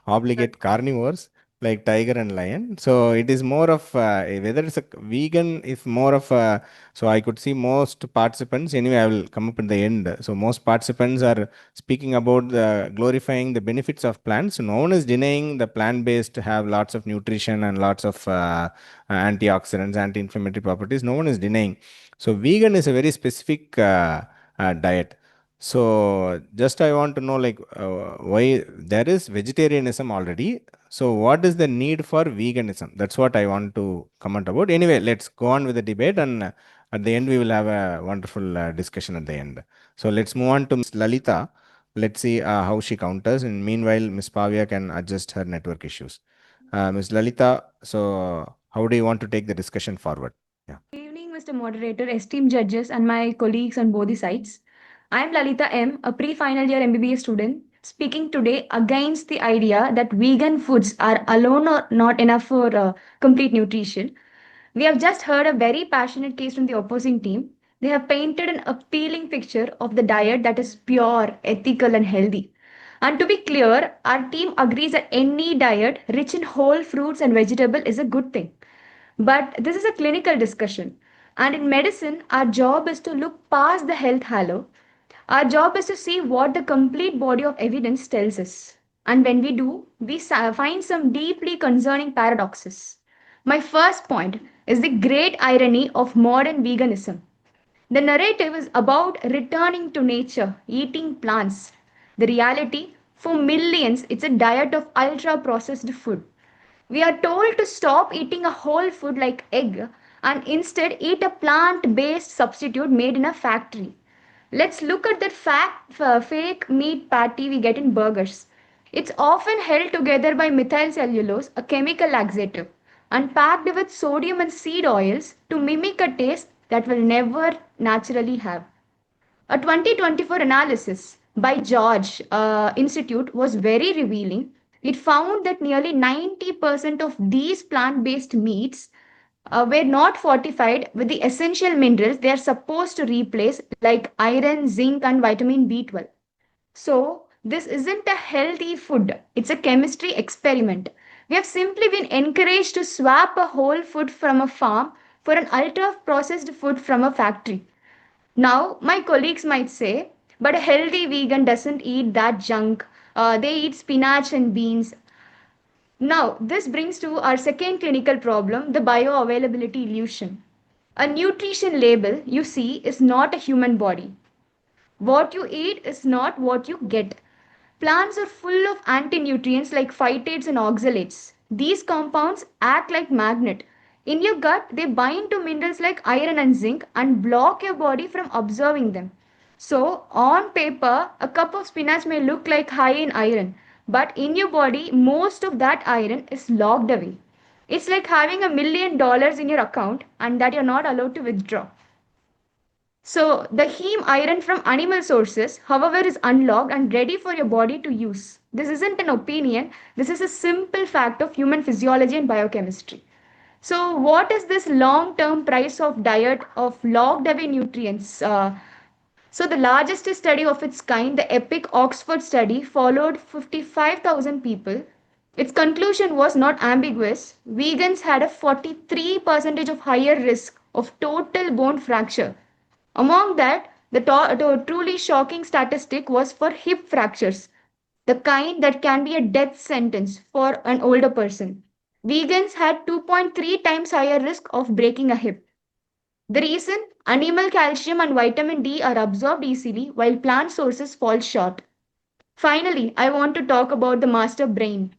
obligate carnivores, like tiger and lion. So it is more of whether it's a vegan is more of a. So I could see most participants. Anyway, I will come up in the end. So most participants are speaking about the glorifying the benefits of plants. So no one is denying the plant-based have lots of nutrition and lots of antioxidants, anti-inflammatory properties. No one is denying. So vegan is a very specific diet. So just I want to know like why there is vegetarianism already. So what is the need for veganism? That's what I want to comment about. Anyway, let's go on with the debate, and at the end we will have a wonderful discussion at the end. So let's move on to Ms. Lalita. Let's see how she counters, and meanwhile Ms. Pavia can adjust her network issues. Ms. Lalita, so how do you want to take the discussion forward? Yeah. Good evening, Mr. Moderator, esteemed judges, and my colleagues on both the sides. I am Lalita M., a pre-final year MBBS student, speaking today against the idea that vegan foods are alone or not enough for complete nutrition. We have just heard a very passionate case from the opposing team. They have painted an appealing picture of the diet that is pure, ethical, and healthy. And to be clear, our team agrees that any diet rich in whole fruits and vegetable is a good thing. But this is a clinical discussion. And in medicine, our job is to look past the health halo. Our job is to see what the complete body of evidence tells us. And when we do, we find some deeply concerning paradoxes. My first point is the great irony of modern veganism. The narrative is about returning to nature, eating plants. The reality, for millions, it's a diet of ultra processed food. We are told to stop eating a whole food like egg and instead eat a plant-based substitute made in a factory. Let's look at that fake meat patty we get in burgers. It's often held together by methyl cellulose, a chemical laxative, and packed with sodium and seed oils to mimic a taste that will never naturally have. A 2024 analysis by George Institute was very revealing. It found that nearly 90% of these plant-based meats were not fortified with the essential minerals they are supposed to replace, like iron, zinc, and vitamin B12. So, this isn't a healthy food, it's a chemistry experiment. We have simply been encouraged to swap a whole food from a farm for an ultra processed food from a factory. Now, my colleagues might say, but a healthy vegan doesn't eat that junk. They eat spinach and beans. Now, this brings to our second clinical problem, the bioavailability illusion. A nutrition label you see is not a human body. What you eat is not what you get. Plants are full of anti-nutrients like phytates and oxalates. These compounds act like magnet. In your gut, they bind to minerals like iron and zinc and block your body from absorbing them. So, on paper, a cup of spinach may look like high in iron, but in your body, most of that iron is locked away. It's like having $1 million in your account and that you're not allowed to withdraw. So, the heme iron from animal sources, however, is unlocked and ready for your body to use. This isn't an opinion, this is a simple fact of human physiology and biochemistry. So, what is this long term price of diet of locked away nutrients? So, the largest study of its kind, the EPIC Oxford study, followed 55,000 people. Its conclusion was not ambiguous. Vegans had a 43% of higher risk of total bone fracture. Among that, the truly shocking statistic was for hip fractures, the kind that can be a death sentence for an older person. Vegans had 2.3 times higher risk of breaking a hip. The reason? Animal calcium and vitamin D are absorbed easily while plant sources fall short. Finally, I want to talk about the master brain.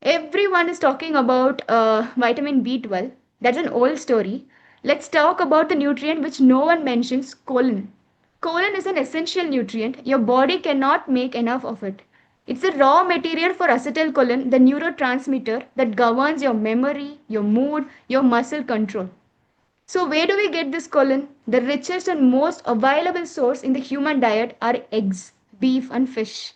Everyone is talking about vitamin B12. That's an old story. Let's talk about the nutrient which no one mentions, choline. Choline is an essential nutrient. Your body cannot make enough of it. It's the raw material for acetylcholine, the neurotransmitter that governs your memory, your mood, your muscle control. So, where do we get this choline? The richest and most available source in the human diet are eggs, beef, and fish.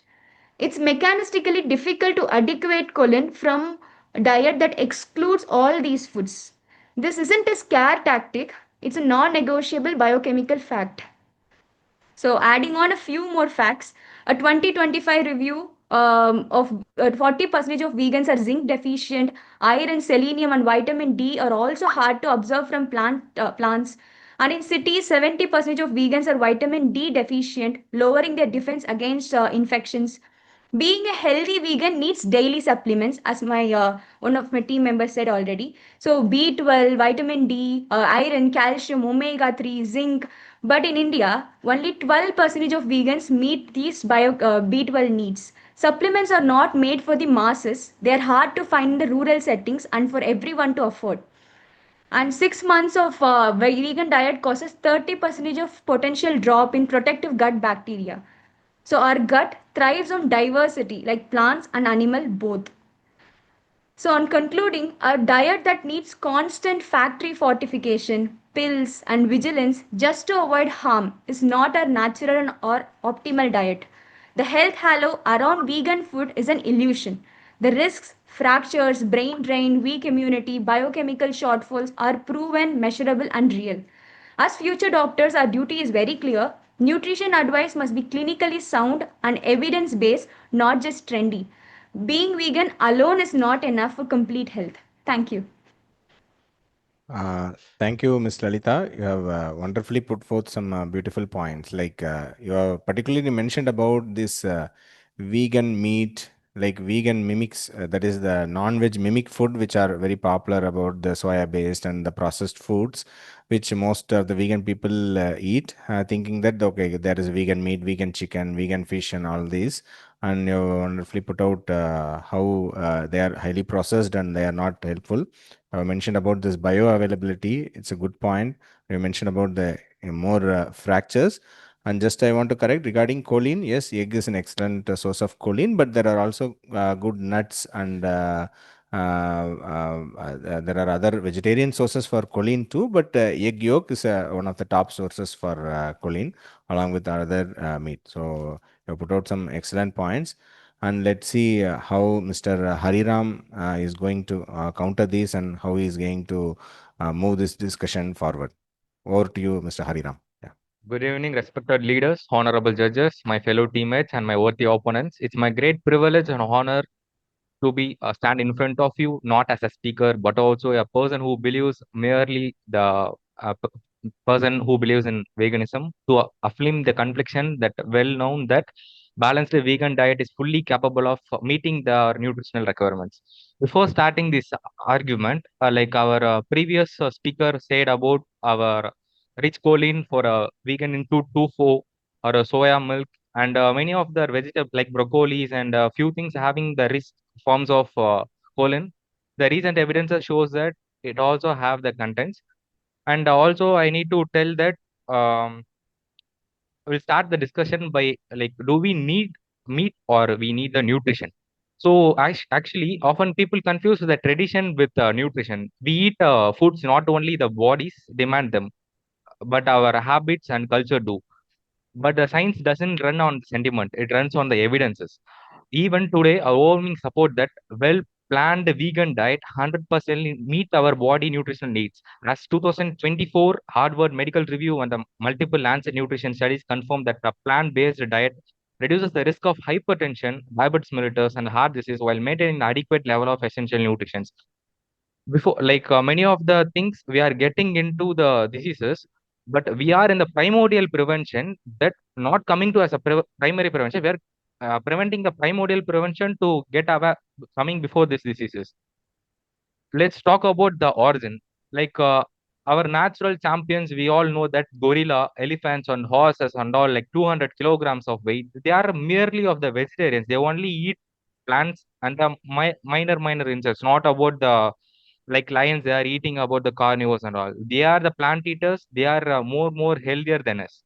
It's mechanistically difficult to adequate choline from a diet that excludes all these foods. This isn't a scare tactic, it's a non negotiable biochemical fact. So, adding on a few more facts, a 2025 review of 40% of vegans are zinc deficient. Iron, selenium, and vitamin D are also hard to observe from plants. And in cities, 70% of vegans are vitamin D deficient, lowering their defense against infections. Being a healthy vegan needs daily supplements, as my one of my team members said already. So B12, vitamin D, iron, calcium, omega-3, zinc. But in India, only 12% of vegans meet these B12 needs. Supplements are not made for the masses. They are hard to find in the rural settings and for everyone to afford. And 6 months of vegan diet causes 30% of potential drop in protective gut bacteria. So our gut thrives on diversity, like plants and animal both. So on concluding, a diet that needs constant factory fortification, pills and vigilance just to avoid harm is not a natural or optimal diet. The health halo around vegan food is an illusion. The risks, fractures, brain drain, weak immunity, biochemical shortfalls are proven, measurable and real. As future doctors, our duty is very clear. Nutrition advice must be clinically sound and evidence based, not just trendy. Being vegan alone is not enough for complete health. Thank you. Thank you, Ms. Lalita. You have wonderfully put forth some beautiful points. Like you have particularly mentioned about this vegan meat, like vegan mimics, that is the non-veg mimic food, which are very popular about the soya-based and the processed foods, which most of the vegan people eat, thinking that, okay, there is vegan meat, vegan chicken, vegan fish, and all these. And you wonderfully put out how they are highly processed and they are not helpful. Mentioned about this bioavailability. It's a good point. You mentioned about the more fractures. And just I want to correct regarding choline. Yes, egg is an excellent source of choline, but there are also good nuts and there are other vegetarian sources for choline too. But egg yolk is one of the top sources for choline, along with other meat. So you put out some excellent points. And let's see how Mr. Hariram is going to counter this and how he is going to move this discussion forward. Over to you, Mr. Hariram. Yeah. Good evening, respected leaders, honorable judges, my fellow teammates, and my worthy opponents. It's my great privilege and honor to be stand in front of you, not as a speaker, but also a person who believes merely the person who believes in veganism to affirm the conviction that well known that balanced vegan diet is fully capable of meeting the nutritional requirements. Before starting this argument, like our previous speaker said about our rich choline for a vegan include tofu or a soya milk and many of the vegetables like broccolis and a few things having the rich forms of choline. The recent evidence shows that it also have the contents. And also I need to tell that um, we'll start the discussion by like, do we need meat or we need the nutrition? So actually, often people confuse the tradition with nutrition. We eat foods not only the bodies demand them, but our habits and culture do. But the science doesn't run on sentiment; it runs on the evidences. Even today, our overwhelming support that well-planned vegan diet 100% meet our body nutritional needs. As 2024 Harvard Medical Review and the multiple Lancet nutrition studies confirm that a plant-based diet reduces the risk of hypertension, diabetes mellitus, and heart disease while maintaining an adequate level of essential nutrition. Before, like many of the things we are getting into the diseases, but we are in the primordial prevention that not coming to as a primary prevention. We are preventing the primordial prevention to get away coming before these diseases. Let's talk about the origin. Like our natural champions, we all know that gorilla, elephants, and horses and all like 200 kilograms of weight. They are merely of the vegetarians. They only eat plants and the minor insects, not about the like lions. They are eating about the carnivores and all. They are the plant eaters. They are more healthier than us.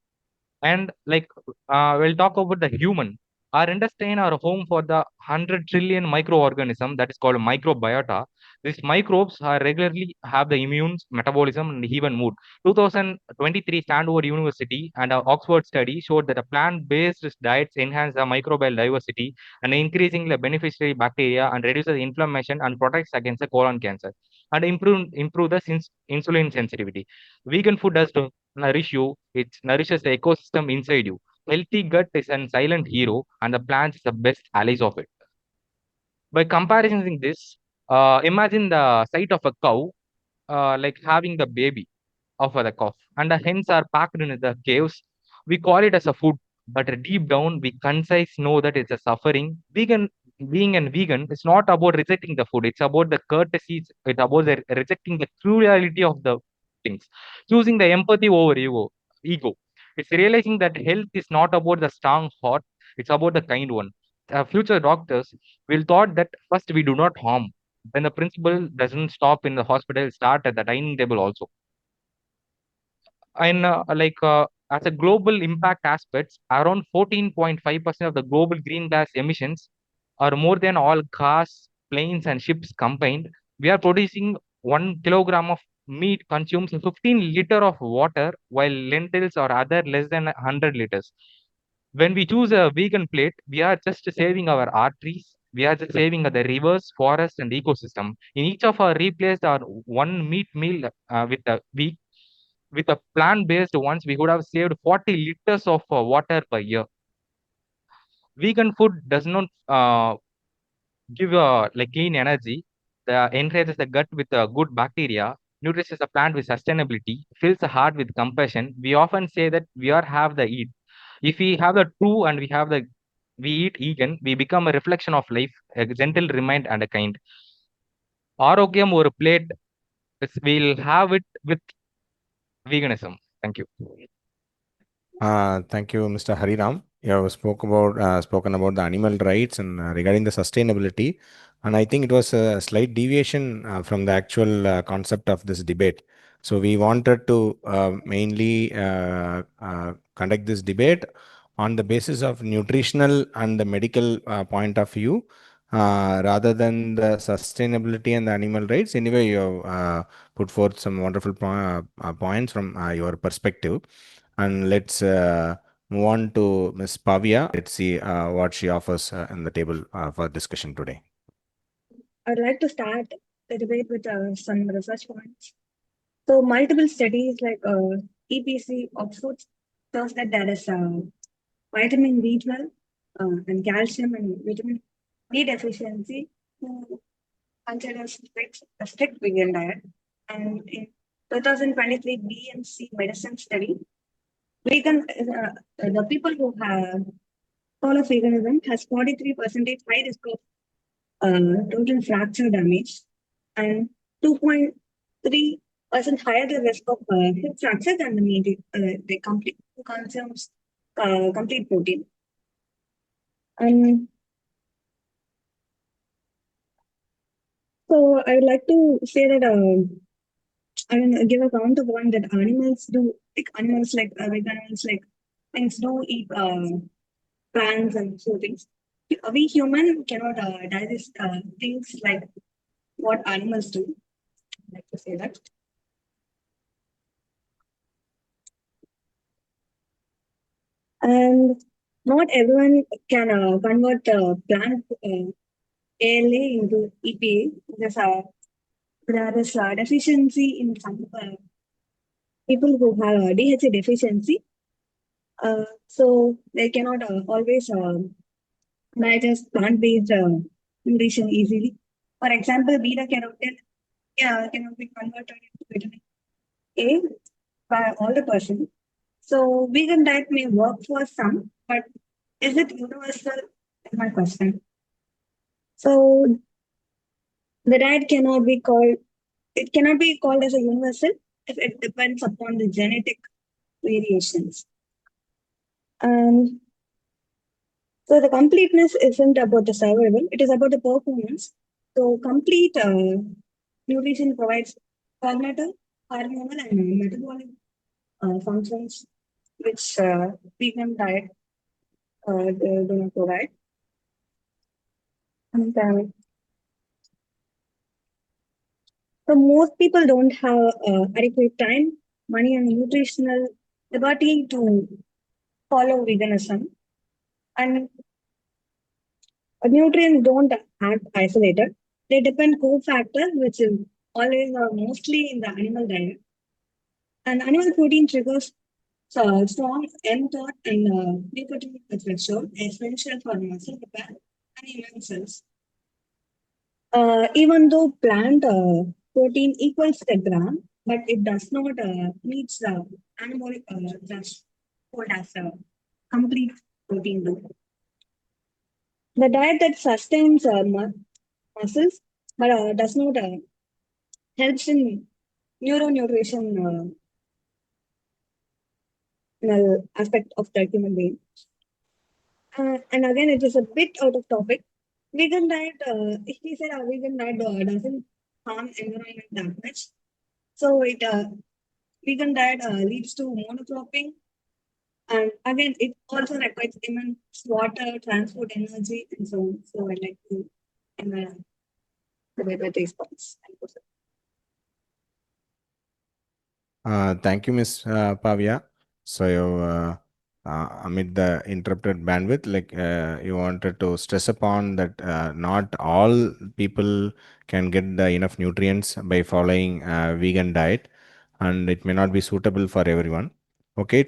And like we'll talk about the human. Our intestine are home for the 100 trillion microorganism that is called microbiota. These microbes are regularly have the immune, metabolism, and even mood. 2023 Stanford University and an Oxford study showed that a plant-based diets enhance the microbial diversity and increasing the beneficiary bacteria and reduces inflammation and protects against the colon cancer and improve the insulin sensitivity. Vegan food does to nourish you, it nourishes the ecosystem inside you. healthy gut is a silent hero and the plant is the best allies of it. By comparing this, imagine the sight of a cow like having the baby of the cough, and the hens are packed in the caves. We call it as a food, but deep down we concise know that it's a suffering. Being and vegan is not about rejecting the food. It's about the courtesies. It's about the rejecting the cruelty of the things, choosing the empathy over ego. It's realizing that health is not about the strong heart. It's about the kind one. Future doctors will thought that first we do not harm. When the principle doesn't stop in the hospital, start at the dining table also. And as a global impact aspects, around 14.5% of the global green gas emissions are more than all cars, planes, and ships combined. We are producing 1 kilogram of meat consumes 15 liter of water, while lentils or other less than 100 liters. When we choose a vegan plate, we are just saving our arteries. We are just saving the rivers, forest, and ecosystem. In each of our replaced our one meat meal with a week with a plant-based ones, we would have saved 40 liters of water per year. Vegan food does not give like clean energy. The enhances the gut with good bacteria, nourishes the plant with sustainability, fills the heart with compassion. We often say that we are have the eat. If we have the true and we eat vegan, we become a reflection of life, a gentle remind and a kind. Arogyam or plate, we'll have it with veganism. Thank you. Thank you, Mr. Hariram. You have spoken about the animal rights and regarding the sustainability, and I think it was a slight deviation from the actual concept of this debate. So we wanted to mainly conduct this debate on the basis of nutritional and the medical point of view, rather than the sustainability and the animal rights. Anyway, you have put forth some wonderful points from your perspective. And let's move on to Ms. Pavia. Let's see what she offers in the table for discussion today. I'd like to start the debate with some research points. So multiple studies like EPC Oxford shows that there is vitamin B12 and calcium and vitamin D deficiency who consider a strict vegan diet. And in 2023 BMC medicine study, vegan the people who have follow veganism has 43% high risk of total fracture damage and 2.3% higher the risk of hip fracture than the complete consumes complete protein. And so I would like to say that I will give a counterpoint that animals do, like animals like vegan animals like things do eat plants and so things. We human cannot digest things like what animals do. I'd like to say that. And not everyone can convert plant ALA into EPA because there is a deficiency in some people who have DHA deficiency. So they cannot always digest plant-based nutrition easily. For example, beta carotene cannot be converted into vitamin A by all the person. So vegan diet may work for some, but is it universal? Is my question. So the diet cannot be called as a universal if it depends upon the genetic variations. So the completeness isn't about the survival, it is about the performance. So complete nutrition provides cognitive, hormonal, and metabolic functions which vegan diet do not provide. And so most people don't have adequate time, money, and nutritional liberty to follow veganism. And nutrients don't act isolated. They depend cofactors, which is always or mostly in the animal diet. And animal protein triggers So strong mTOR and pre-protein threshold essential for muscle repair and immune cells. Even though plant protein equals the gram, but it does not meet the anabolic threshold as a complete protein do. The diet that sustains muscles but does not helps in neuronutrition aspect of the human being. And again, it is a bit out of topic. Vegan diet, he said a vegan diet doesn't harm environment that much. So vegan diet leads to monocropping. And again, it also requires immense water, transport, energy, and so on. So I like to the these points. Thank you, Ms. Pavia. So, amid the interrupted bandwidth, you wanted to stress upon that not all people can get the enough nutrients by following a vegan diet, and it may not be suitable for everyone. Okay,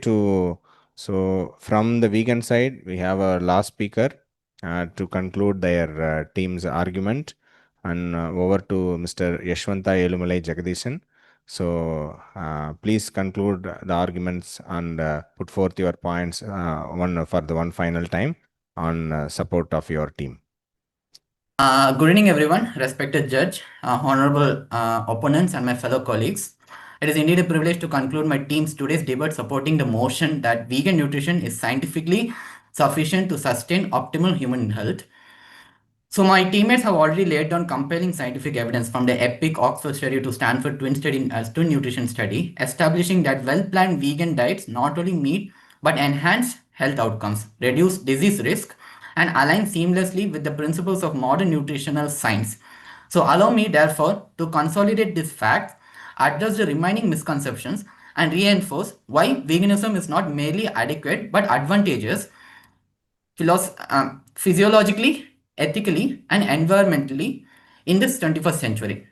so from the vegan side, we have our last speaker to conclude their team's argument, and over to Mr. Yashwanta Elumalai Jagadishan. So please conclude the arguments and put forth your points one final time on support of your team. Good evening, everyone. Respected judge, honorable opponents, and my fellow colleagues. It is indeed a privilege to conclude my team's today's debate supporting the motion that vegan nutrition is scientifically sufficient to sustain optimal human health. So my teammates have already laid down compelling scientific evidence from the EPIC Oxford study to Stanford twin nutrition study, establishing that well-planned vegan diets not only meet but enhance health outcomes, reduce disease risk, and align seamlessly with the principles of modern nutritional science. So allow me, therefore, to consolidate these facts, address the remaining misconceptions, and reinforce why veganism is not merely adequate but advantageous physiologically, ethically, and environmentally in this 21st century.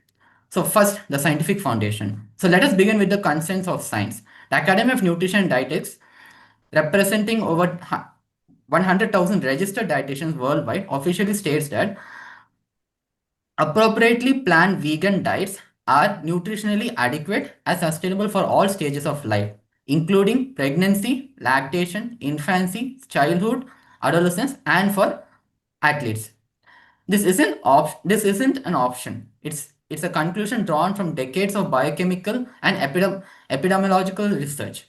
So first, the scientific foundation. So let us begin with the consensus of science. The Academy of Nutrition and Dietetics, representing over 100,000 registered dietitians worldwide, officially states that appropriately planned vegan diets are nutritionally adequate and sustainable for all stages of life, including pregnancy, lactation, infancy, childhood, adolescence, and for athletes. This isn't an option. It's a conclusion drawn from decades of biochemical and epidemiological research.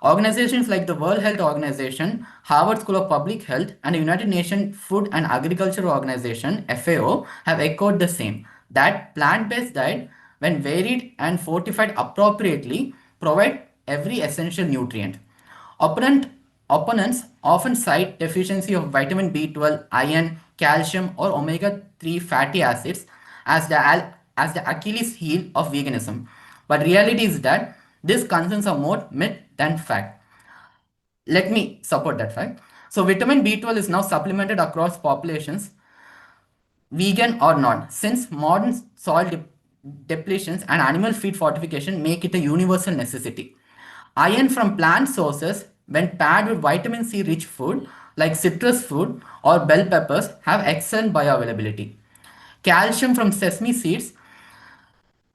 Organizations like the World Health Organization, Harvard School of Public Health, and the United Nations Food and Agriculture Organization, FAO, have echoed the same, that plant-based diet, when varied and fortified appropriately, provide every essential nutrient. Opponents often cite deficiency of vitamin B12, iron, calcium, or omega-3 fatty acids as the Achilles heel of veganism. But reality is that these concerns are more myth than fact. Let me support that fact. So vitamin B12 is now supplemented across populations, vegan or not, since modern soil depletions and animal feed fortification make it a universal necessity. Iron from plant sources, when paired with vitamin C rich food like citrus fruit or bell peppers, have excellent bioavailability. Calcium from sesame seeds,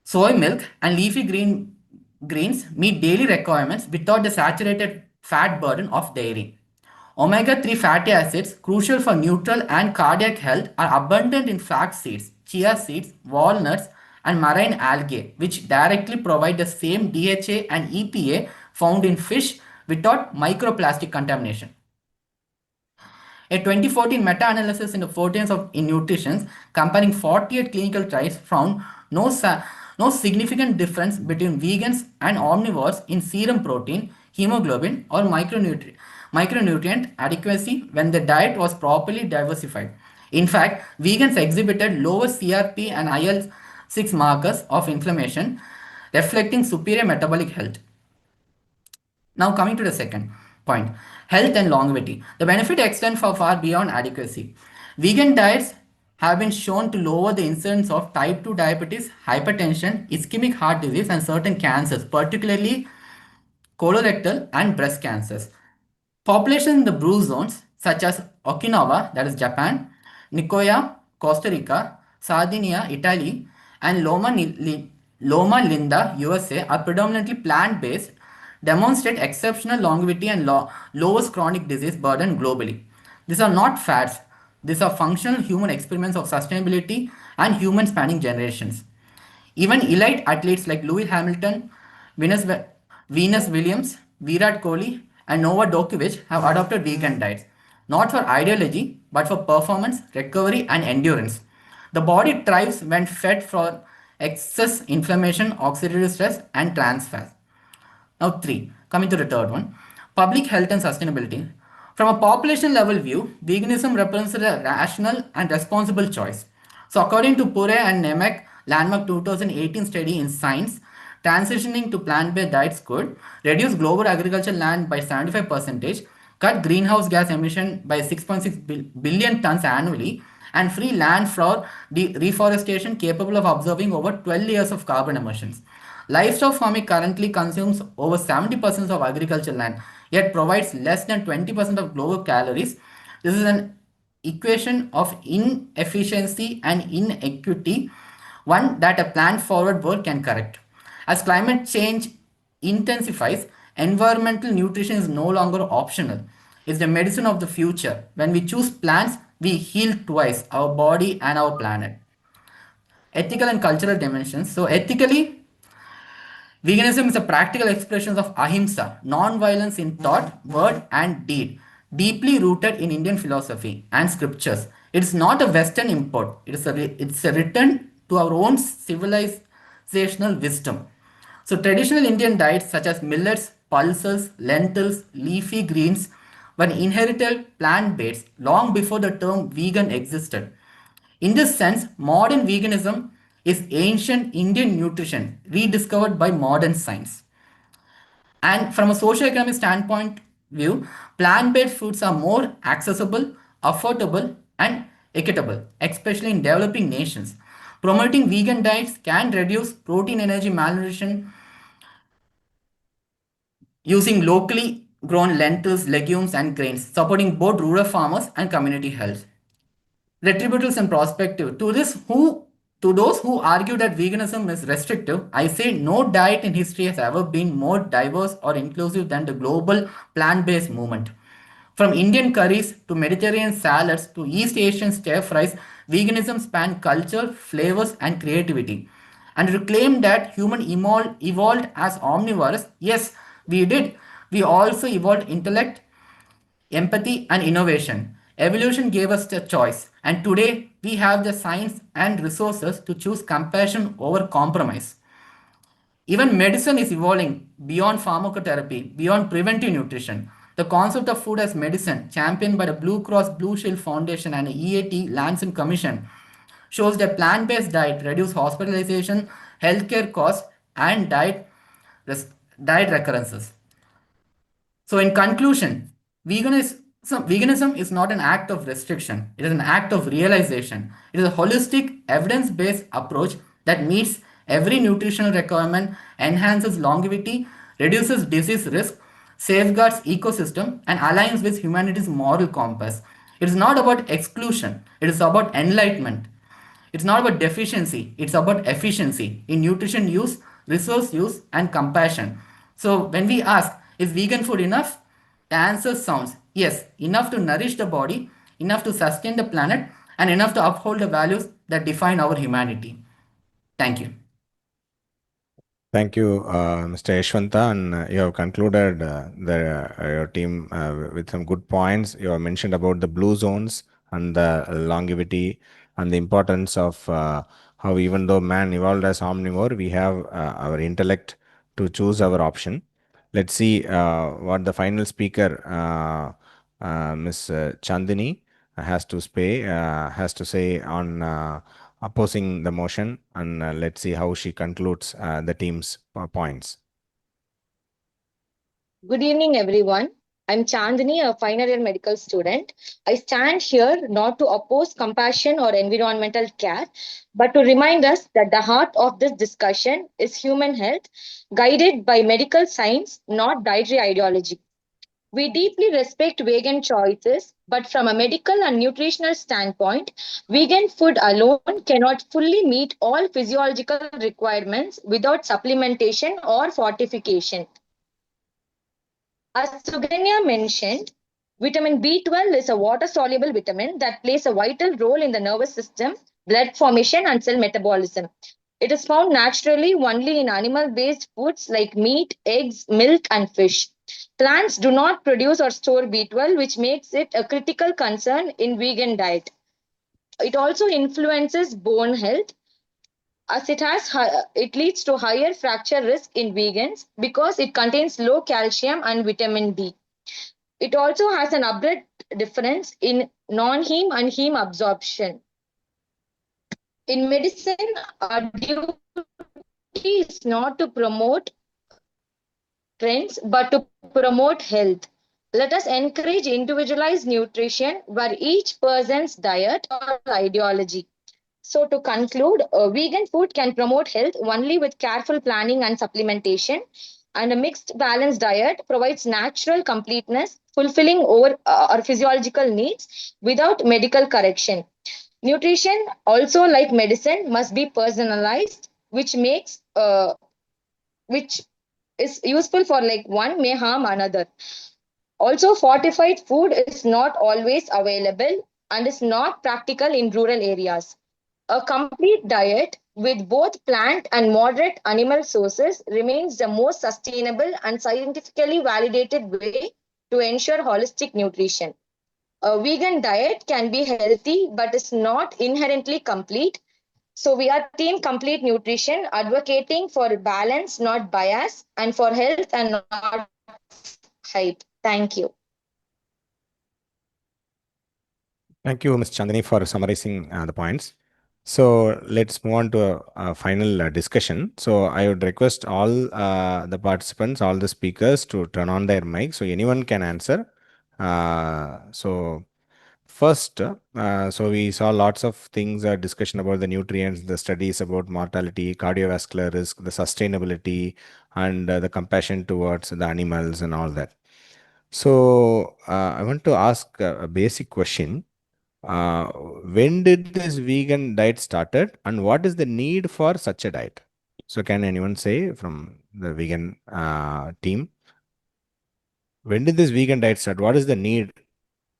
soy milk, and leafy greens meet daily requirements without the saturated fat burden of dairy. Omega-3 fatty acids, crucial for neural and cardiac health, are abundant in flax seeds, chia seeds, walnuts, and marine algae, which directly provide the same DHA and EPA found in fish without microplastic contamination. A 2014 meta-analysis in the 14th of in nutrition comparing 48 clinical trials found no significant difference between vegans and omnivores in serum protein, hemoglobin, or micronutrient adequacy when the diet was properly diversified. In fact, vegans exhibited lower CRP and IL-6 markers of inflammation, reflecting superior metabolic health. Now coming to the second point, health and longevity. The benefit extend far beyond adequacy. Vegan diets have been shown to lower the incidence of type 2 diabetes, hypertension, ischemic heart disease, and certain cancers, particularly colorectal, and breast cancers. Population in the blue zones, such as Okinawa, that is Japan, Nicoya, Costa Rica, Sardinia, Italy, and Loma Linda, USA, are predominantly plant based, demonstrate exceptional longevity and lowest chronic disease burden globally. These are not fads, these are functional human experiments of sustainability and human spanning generations. Even elite athletes like Lewis Hamilton, Venus Williams, Virat Kohli, and Novak Djokovic have adopted vegan diets, not for ideology, but for performance, recovery, and endurance. The body thrives when fed for excess inflammation, oxidative stress, and trans fats. Now, three, coming to the third one, public health and sustainability. From a population level view, veganism represents a rational and responsible choice. So, according to Pure and Nemec landmark 2018 study in Science, transitioning to plant-based diets could reduce global agricultural land by 75%, cut greenhouse gas emission by 6.6 billion tons annually, and free land for reforestation capable of absorbing over 12 years of carbon emissions. Livestock farming currently consumes over 70% of agricultural land, yet provides less than 20% of global calories. This is an equation of inefficiency and inequity, one that a plant-forward world can correct. As climate change intensifies, environmental nutrition is no longer optional. It's the medicine of the future. When we choose plants, we heal twice, our body and our planet. Ethical and cultural dimensions. So ethically, veganism is a practical expression of ahimsa, non-violence in thought, word, and deed, deeply rooted in Indian philosophy and scriptures. It's not a Western import. It's a return to our own civilizational wisdom. So traditional Indian diets such as millets, pulses, lentils, leafy greens were inherited plant-based long before the term vegan existed. In this sense, modern veganism is ancient Indian nutrition rediscovered by modern science. And from a socio-economic standpoint view, plant-based foods are more accessible, affordable, and equitable, especially in developing nations. Promoting vegan diets can reduce protein energy malnutrition using locally grown lentils, legumes, and grains, supporting both rural farmers and community health. Retributals and prospective. To those who argue that veganism is restrictive, I say no diet in history has ever been more diverse or inclusive than the global plant-based movement. From Indian curries to Mediterranean salads to East Asian stir fries, veganism spanned culture, flavors, and creativity. And to claim that human evolved as omnivores, yes, we did. We also evolved intellect, empathy, and innovation. Evolution gave us the choice, and today we have the science and resources to choose compassion over compromise. Even medicine is evolving beyond pharmacotherapy, beyond preventive nutrition. The concept of food as medicine, championed by the Blue Cross Blue Shield Foundation and the EAT Lancet Commission, shows that plant-based diet reduce hospitalization, healthcare costs, and diet recurrences. So, in conclusion, veganism is not an act of restriction, it is an act of realization. It is a holistic, evidence based approach that meets every nutritional requirement, enhances longevity, reduces disease risk, safeguards ecosystem, and aligns with humanity's moral compass. It is not about exclusion, it is about enlightenment. It's not about deficiency, it's about efficiency in nutrition use, resource use, and compassion. So, when we ask, is vegan food enough? The answer sounds yes, enough to nourish the body, enough to sustain the planet, and enough to uphold the values that define our humanity. Thank you. Thank you, Mr. Yashwanta, and you have concluded your team with some good points. You have mentioned about the blue zones and the longevity and the importance of how even though man evolved as omnivore, we have our intellect to choose our option. Let's see what the final speaker, Ms. Chandini, has to say on opposing the motion, and let's see how she concludes the team's points. Good evening, everyone. I'm Chandini, a final year medical student. I stand here not to oppose compassion or environmental care, but to remind us that the heart of this discussion is human health, guided by medical science, not dietary ideology. We deeply respect vegan choices, but from a medical and nutritional standpoint, vegan food alone cannot fully meet all physiological requirements without supplementation or fortification. As Suganya mentioned, vitamin B12 is a water-soluble vitamin that plays a vital role in the nervous system, blood formation, and cell metabolism. It is found naturally only in animal-based foods like meat, eggs, milk, and fish. Plants do not produce or store B12, which makes it a critical concern in vegan diet. It also influences bone health as it leads to higher fracture risk in vegans because it contains low calcium and vitamin D. It also has an abrupt difference in non-heme and heme absorption. In medicine, our duty is not to promote trends but to promote health. Let us encourage individualized nutrition where each person's diet or ideology. So to conclude, vegan food can promote health only with careful planning and supplementation. And a mixed balanced diet provides natural completeness, fulfilling over our physiological needs without medical correction. Nutrition, also like medicine, must be personalized, which is useful for like one may harm another. Also, fortified food is not always available and is not practical in rural areas. A complete diet with both plant and moderate animal sources remains the most sustainable and scientifically validated way to ensure holistic nutrition. A vegan diet can be healthy but is not inherently complete. So we are Team Complete Nutrition, advocating for balance, not bias, and for health and not hype. Thank you. Thank you, Ms. Chandani, for summarizing the points. So let's move on to a final discussion. So I would request all the participants, all the speakers to turn on their mic so anyone can answer. So first, so we saw lots of things, discussion about the nutrients, the studies about mortality, cardiovascular risk, the sustainability, and the compassion towards the animals and all that. So I want to ask a basic question. When did this vegan diet started and what is the need for such a diet? So can anyone say from the vegan team? When did this vegan diet start? What is the need?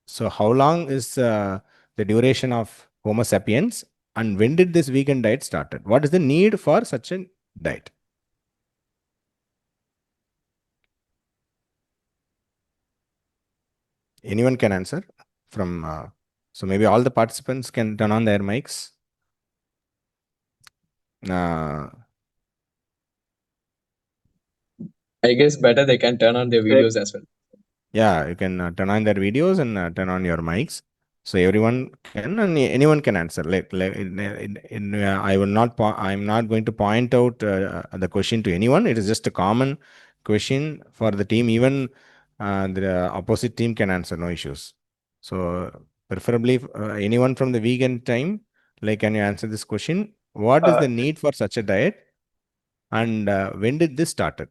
So how long is the duration of Homo sapiens and when did this vegan diet started? What is the need for such a diet? Anyone can answer from so maybe all the participants can turn on their mics. I guess better they can turn on their videos as well. Yeah, you can turn on their videos and turn on your mics. So everyone can and anyone can answer. I will not. I'm not going to point out the question to anyone. It is just a common question for the team. Even the opposite team can answer. No issues. So preferably anyone from the vegan team, can you answer this question? What is the need for such a diet, and when did this started?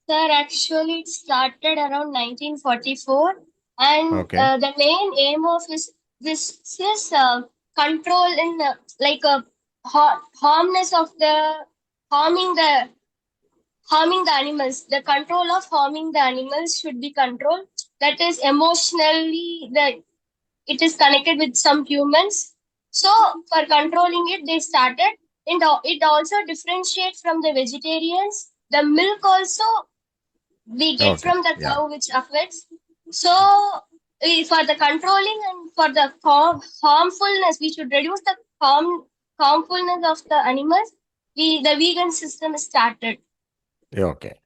Sir, actually, it started around 1944, and Okay. the main aim of this is control in harmness of the harming the harming the animals. The control of harming the animals should be controlled. That is emotionally that it is connected with some humans. So for controlling it, they started. And it also differentiates from the vegetarians. The milk also we get Okay. from the Yeah. cow, which affects. So for the controlling and for the harmfulness, we should reduce the harmfulness of the animals. The vegan system started. Okay.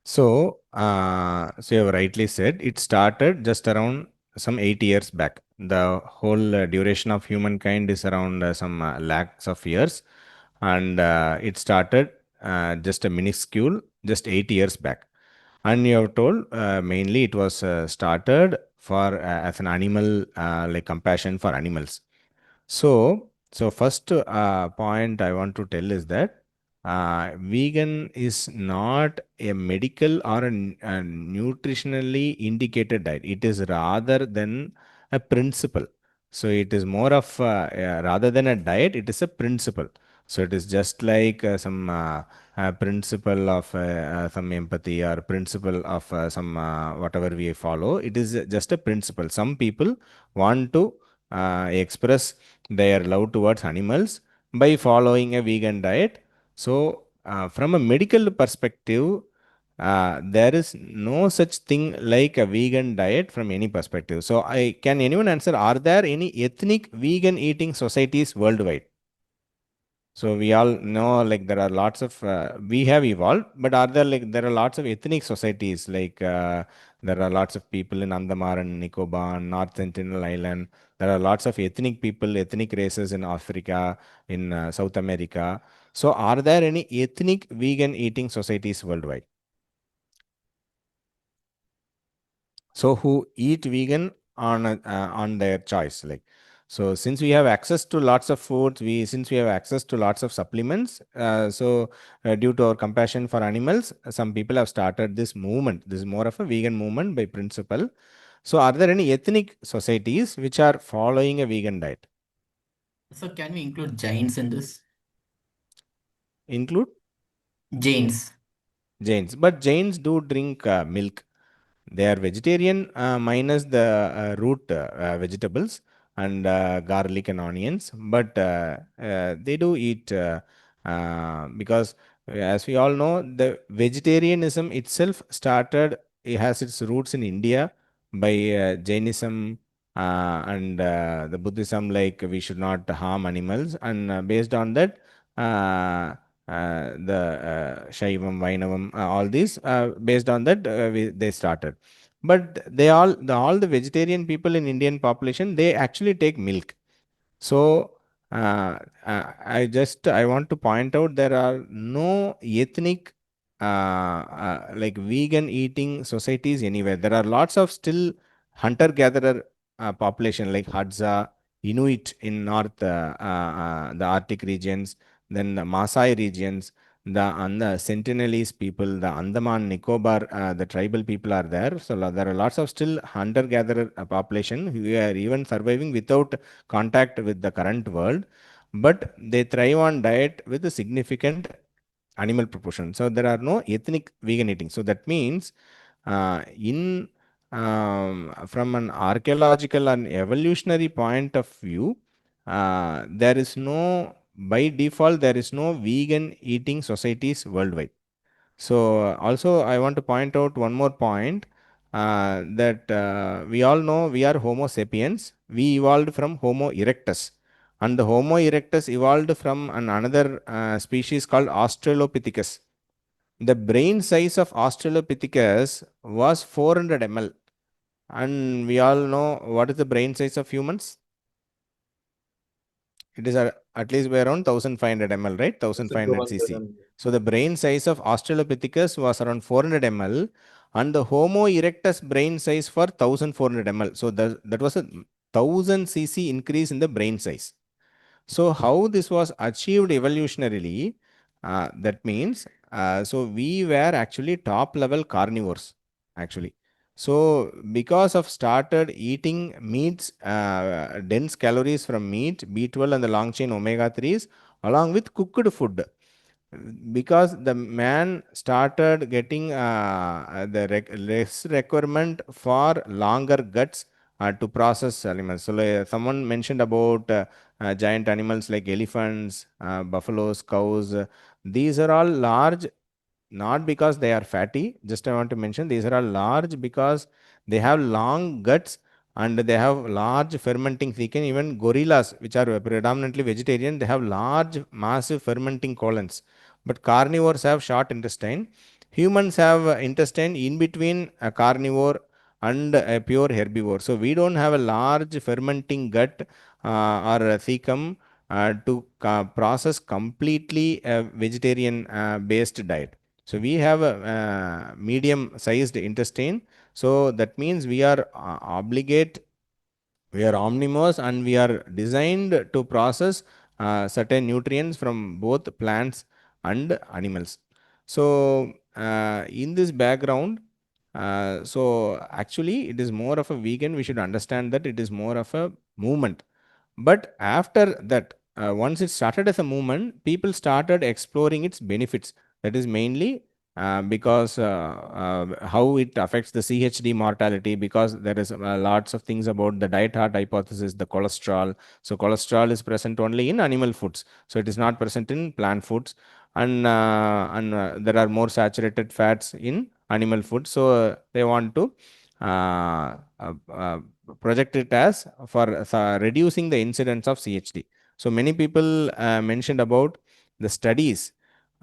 So, so you have rightly said it started just around some 8 years back. The whole duration of humankind is around some lakhs of years, and it started just a minuscule, just 8 years back. And you have told mainly it was started for as an animal like compassion for animals. So first point I want to tell is that vegan is not a medical or a nutritionally indicated diet. It is rather than a principle. So it is more of rather than a diet, it is a principle. So it is just like some principle of some empathy or principle of some whatever we follow. It is just a principle. Some people want to express their love towards animals by following a vegan diet. So, from a medical perspective, there is no such thing like a vegan diet from any perspective. So, can anyone answer? Are there any ethnic vegan eating societies worldwide? So we all know like there are lots of we have evolved, but are there like there are lots of ethnic societies like there are lots of people in Andamar and Nicobar, North Sentinel Island. There are lots of ethnic people, ethnic races in Africa, in South America. So are there any ethnic vegan eating societies worldwide? So who eat vegan on their choice, like. So since we have access to lots of foods, since we have access to lots of supplements, due to our compassion for animals, some people have started this movement. This is more of a vegan movement by principle. So are there any ethnic societies which are following a vegan diet? So can we include Jains in this? Include? Jains. Jains. But Jains do drink milk. They are vegetarian minus the root vegetables and garlic and onions, but they do eat because as we all know, the vegetarianism itself started, it has its roots in India by Jainism and the Buddhism, like we should not harm animals, and based on that, the Shaivam, Vainavam, all these, based on that, they started. But all the vegetarian people in Indian population, they actually take milk. So I want to point out there are no ethnic like vegan eating societies anywhere. There are lots of still hunter-gatherer population like Hadza, Inuit in north, the Arctic regions, then the Maasai regions, and the Sentinelese people, the Andaman Nicobar, the tribal people are there. So there are lots of still hunter-gatherer population who are even surviving without contact with the current world, but they thrive on diet with a significant animal proportion. So there are no ethnic vegan eating. So that means in from an archaeological and evolutionary point of view, there is no, by default, there is no vegan eating societies worldwide. So also I want to point out one more point that we all know we are Homo sapiens. We evolved from Homo erectus, and the Homo erectus evolved from another species called Australopithecus. The brain size of Australopithecus was 400 ml, and we all know what is the brain size of humans. It is at least by around 1500 ml, right? 1500 cc. So the brain size of Australopithecus was around 400 ml, and the Homo erectus brain size for 1400 ml. So that was a 1000 cc increase in the brain size. So how this was achieved evolutionarily, that means, so we were actually top level carnivores, actually. So because of started eating meats, dense calories from meat, B12 and the long chain omega 3s, along with cooked food, because the man started getting the less requirement for longer guts to process animals. So someone mentioned about giant animals like elephants, buffaloes, cows. These are all large, not because they are fatty. Just I want to mention these are all large because they have long guts and they have large fermenting thickening. Even gorillas, which are predominantly vegetarian, they have large, massive fermenting colons. But carnivores have short intestine. Humans have intestine in between a carnivore and a pure herbivore. So we don't have a large fermenting gut or a cecum to process completely a vegetarian based diet. So we have a medium sized intestine. So that means we are we are omnivores and we are designed to process certain nutrients from both plants and animals. So in this background, so actually it is more of a vegan. We should understand that it is more of a movement. But after that, once it started as a movement, people started exploring its benefits. That is mainly because how it affects the CHD mortality, because there is lots of things about the diet heart hypothesis, the cholesterol. So cholesterol is present only in animal foods, so it is not present in plant foods, and there are more saturated fats in animal foods. So they want to project it as for reducing the incidence of CHD. So many people mentioned about the studies,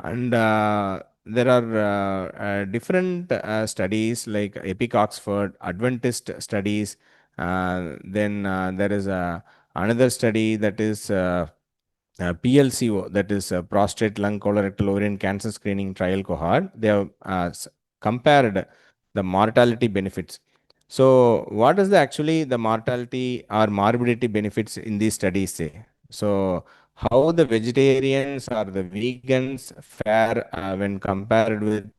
and there are different studies like Epic Oxford, Adventist studies. Then there is another study that is PLCO, that is prostate, lung, colorectal, ovarian cancer screening trial cohort. They have compared the mortality benefits. So what is the actually the mortality or morbidity benefits in these studies say? So how the vegetarians or the vegans fare when compared with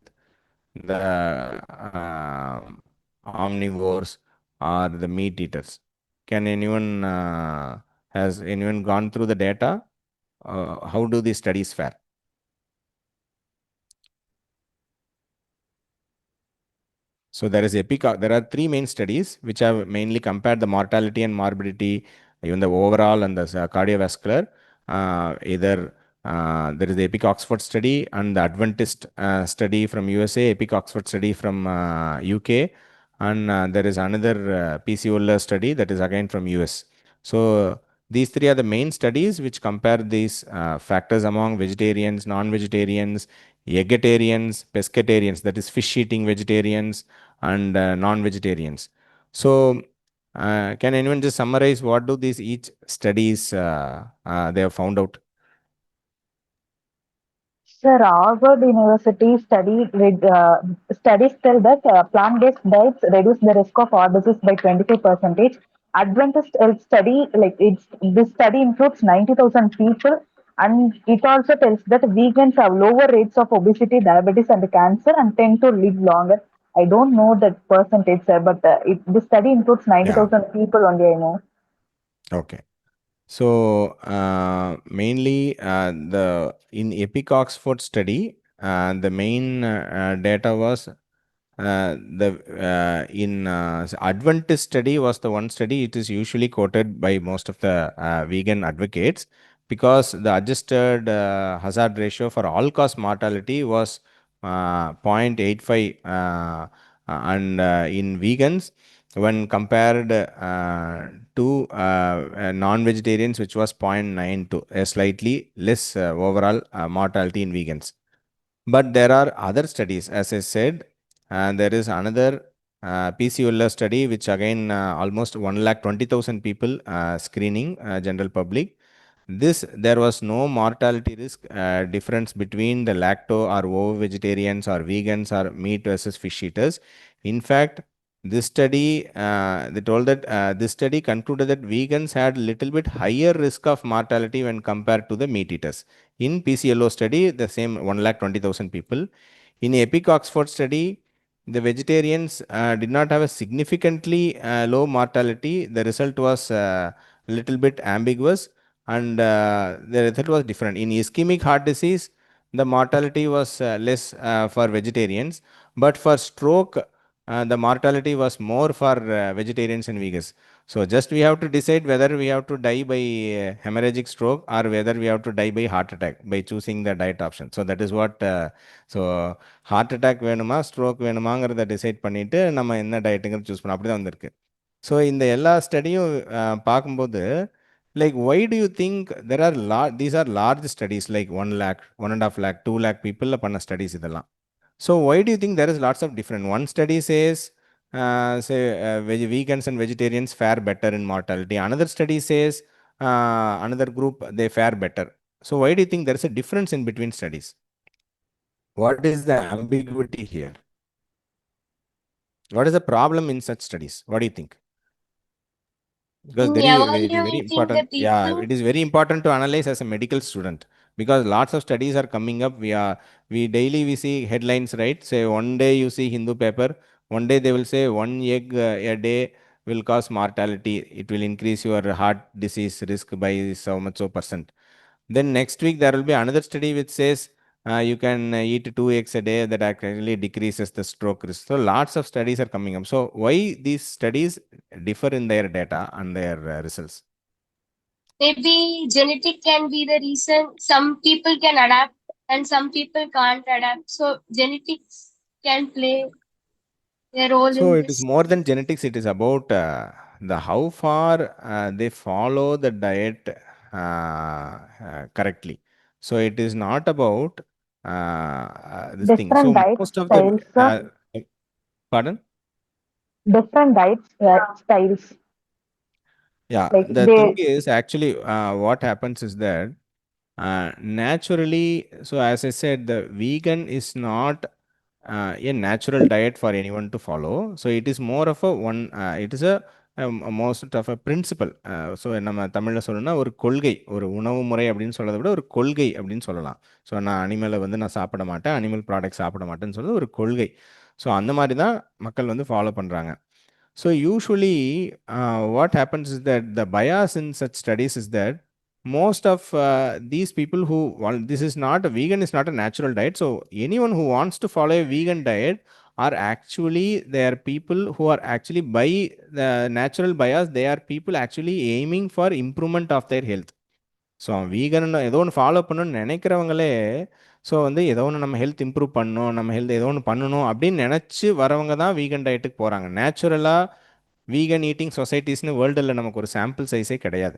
the omnivores or the meat eaters? Can anyone has anyone gone through the data? How do these studies fare? So there is there are three main studies which have mainly compared the mortality and morbidity, even the overall and the cardiovascular. Either there is the Epic Oxford study and the Adventist study from USA, Epic Oxford study from UK, and there is another PCOLA study that is again from US. So these three are the main studies which compare these factors among vegetarians, non-vegetarians, vegetarians, pescatarians, that is fish-eating vegetarians, and non-vegetarians. So can anyone just summarize what do these each studies they have found out? Sir, Harvard University studies tell that plant-based diets reduce the risk of heart disease by 25%. Adventist Health study, this study includes 90,000 people, and it also tells that vegans have lower rates of obesity, diabetes, and cancer, and tend to live longer. I don't know that percentage, sir, but the study includes 90,000 people only, I know. Okay. So mainly the in Epic Oxford study, the main data was the in Adventist study was the one study it is usually quoted by most of the vegan advocates, because the adjusted hazard ratio for all cause mortality was 0.85, and in vegans when compared to non-vegetarians, which was 0.92, a slightly less overall mortality in vegans. But there are other studies, as I said, and there is another PCOLA study, which again almost 120,000 people screening general public. There was no mortality risk difference between the lacto or ovo vegetarians or vegans or meat versus fish eaters. In fact, this study they told that this study concluded that vegans had little bit higher risk of mortality when compared to the meat eaters. In PCLO study, the same 120,000 people. In Epic Oxford study, the vegetarians did not have a significantly low mortality. The result was a little bit ambiguous, and the result was different. In ischemic heart disease, the mortality was less for vegetarians, but for stroke, the mortality was more for vegetarians and vegans. So just we have to decide whether we have to die by hemorrhagic stroke or whether we have to die by heart attack by choosing the diet option. So that is what so heart attack வேணுமா stroke வேணுமாங்கிறத decide பண்ணிவிட்டு நம்ம என்ன டயட்டுங்கிறத choose பண்ணோம். அப்படி தான் வந்திருக்கு. So இந்த எல்லா ஸ்டடியும் பார்க்கும்போது like why do you think there are these are large studies like 1 lakh, 1.5 lakh, 2 lakh people பண்ண studies இதெல்லாம். So why do you think there is lots of different? One study says say vegans and vegetarians fare better in mortality. Another study says another group they fare better. So why do you think there is a difference in between studies? What is the ambiguity here? What is the problem in such studies? What do you think? Because In it is very evaluating the important. Yeah, people, it is very important to analyze as a medical student, because lots of studies are coming up. We daily we see headlines, right? Say one day you see Hindu paper, one day they will say one egg a day will cause mortality. It will increase your heart disease risk by so much so percent. Then next week there will be another study which says you can eat 2 eggs a day, that actually decreases the stroke risk. So lots of studies are coming up. So why these studies differ in their data and their results? maybe genetic can be the reason. Some people can adapt and some people can't adapt. So genetics can play a role So in it is this. more than genetics. It is about the how far they follow the diet correctly. So it is not about this thing. So Different diet most of the styles, sir. pardon. Different diet styles. Yeah, Like the thing they is actually what happens is that naturally, so as I said, the vegan is not a natural diet for anyone to follow. So it is more of a one, it is a most of a principle. So நம்ம தமிழில் சொல்லணும்னா ஒரு கொள்கை, ஒரு உணவு முறை அப்படின்னு சொல்றதை விட ஒரு கொள்கை அப்படின்னு சொல்லலாம். ஸோ நான் அனிமலை வந்து நான் சாப்பிட மாட்டேன், அனிமல் ப்ராடக்ட் சாப்பிட மாட்டேன்னு சொல்றது ஒரு கொள்கை. ஸோ அந்த மாதிரி தான் மக்கள் வந்து ஃபாலோ பண்ணுறாங்க. So usually, what happens is that the bias in such studies is that most of these people who, well, this is not a vegan is not a natural diet. So anyone who wants to follow a vegan diet are actually, they are people who are actually, by the natural bias, they are people actually aiming for improvement of their health. So vegan ஏதோ ஒன்று follow பண்ணணும்னு நினைக்கிறவங்களே, so வந்து ஏதோ ஒன்று நம்ம health improve பண்ணணும், நம்ம health ஏதோ ஒன்று பண்ணணும் அப்படின்னு நினச்சி வரவங்க தான் வீகன் டயட்டுக்கு போகிறாங்க. நேச்சுரலாக வீகன் ஈட்டிங் சொசைட்டிஸ்னு வேர்ல்டில் நமக்கு ஒரு சாம்பிள் சைஸே கிடையாது.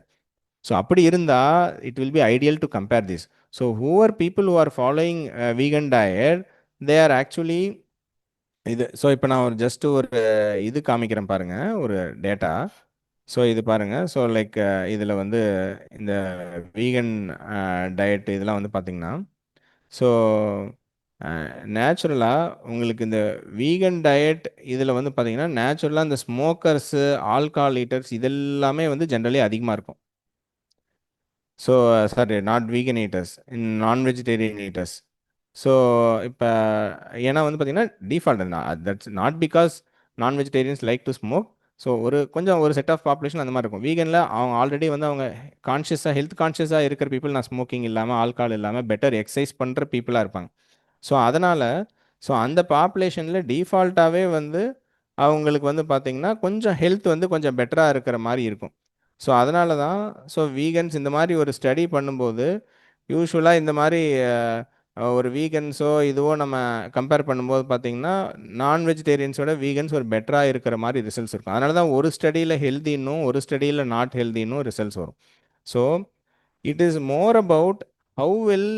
ஸோ அப்படி இருந்தால் it will be ideal to compare this. So who are people who are following vegan diet, they are actually இது. ஸோ இப்போ நான் ஒரு ஜஸ்ட் ஒரு இது காமிக்கிறேன் பாருங்க, ஒரு டேட்டா. ஸோ இது பாருங்க. ஸோ லைக் இதில் வந்து இந்த வீகன் டயட் இதெல்லாம் வந்து பார்த்தீங்கன்னா, ஸோ நேச்சுரலாக உங்களுக்கு இந்த வீகன் டயட் இதில் வந்து பார்த்தீங்கன்னா, நேச்சுரலாக இந்த ஸ்மோக்கர்ஸு, ஆல்கஹால் ஈட்டர்ஸ் இதெல்லாமே வந்து ஜென்ரலி அதிகமாக இருக்கும். So sorry, not vegan eaters, நான் வெஜிடேரியன் ஈட்டர்ஸ். ஸோ இப்போ ஏன்னா வந்து பார்த்தீங்கன்னா டிஃபால்ட் தட்ஸ் நாட் பிகாஸ் நான் vegetarians like to smoke. So கொஞ்சம் ஒரு செட் ஆஃப் பாப்புலேஷன் அந்த மாதிரி இருக்கும். வீகனில் அவங்க ஆல்ரெடி வந்து அவங்க கான்ஷியஸாக, ஹெல்த் கான்ஷியஸாக இருக்கிற பீப்புள், நான் ஸ்மோக்கிங் இல்லாமல், ஆல்கஹால் இல்லாமல் பெட்டர் எக்ஸசைஸ் பண்ணுற பீப்புளாக இருப்பாங்க. ஸோ அதனால் அந்த பாப்புலேஷனில் டிஃபால்ட்டாகவே வந்து அவங்களுக்கு வந்து பார்த்திங்கன்னா கொஞ்சம் ஹெல்த் வந்து கொஞ்சம் பெட்டராக இருக்கிற மாதிரி இருக்கும். ஸோ அதனால தான் வீகன்ஸ் இந்த மாதிரி ஒரு ஸ்டடி பண்ணும்போது யூஸ்வலாக இந்த மாதிரி ஒரு வீகன்ஸோ இதுவோ நம்ம கம்பேர் பண்ணும்போது பார்த்தீங்கன்னா, நான் வெஜிடேரியன்ஸோட வீகன்ஸ் ஒரு பெட்டராக இருக்கிற மாதிரி ரிசல்ட்ஸ் இருக்கும். அதனால தான் ஒரு ஸ்டடியில் ஹெல்தின்னும் ஒரு ஸ்டடியில் நாட் ஹெல்தின்னும் ரிசல்ட்ஸ் வரும். So it is more about how will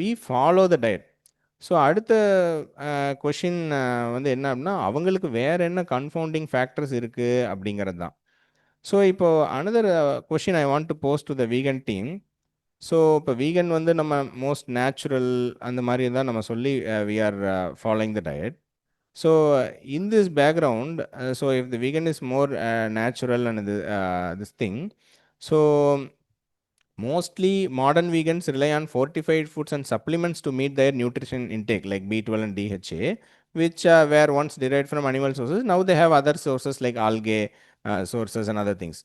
we follow the diet. So அடுத்த கொஷின் வந்து என்ன அப்படின்னா, அவங்களுக்கு வேறு என்ன கன்ஃபவுண்டிங் ஃபேக்டர்ஸ் இருக்குது அப்படிங்கிறது தான். ஸோ இப்போது another question I want to post to the vegan team. So இப்போ வீகன் வந்து நம்ம மோஸ்ட் நேச்சுரல் அந்த மாதிரி தான் நம்ம சொல்லி we are following the diet. So in this background, so if the vegan is more natural and this thing, so mostly modern vegans rely on fortified foods and supplements to meet their nutrition intake like B12 and DHA, which were once derived from animal sources. Now they have other sources like algae sources and other things.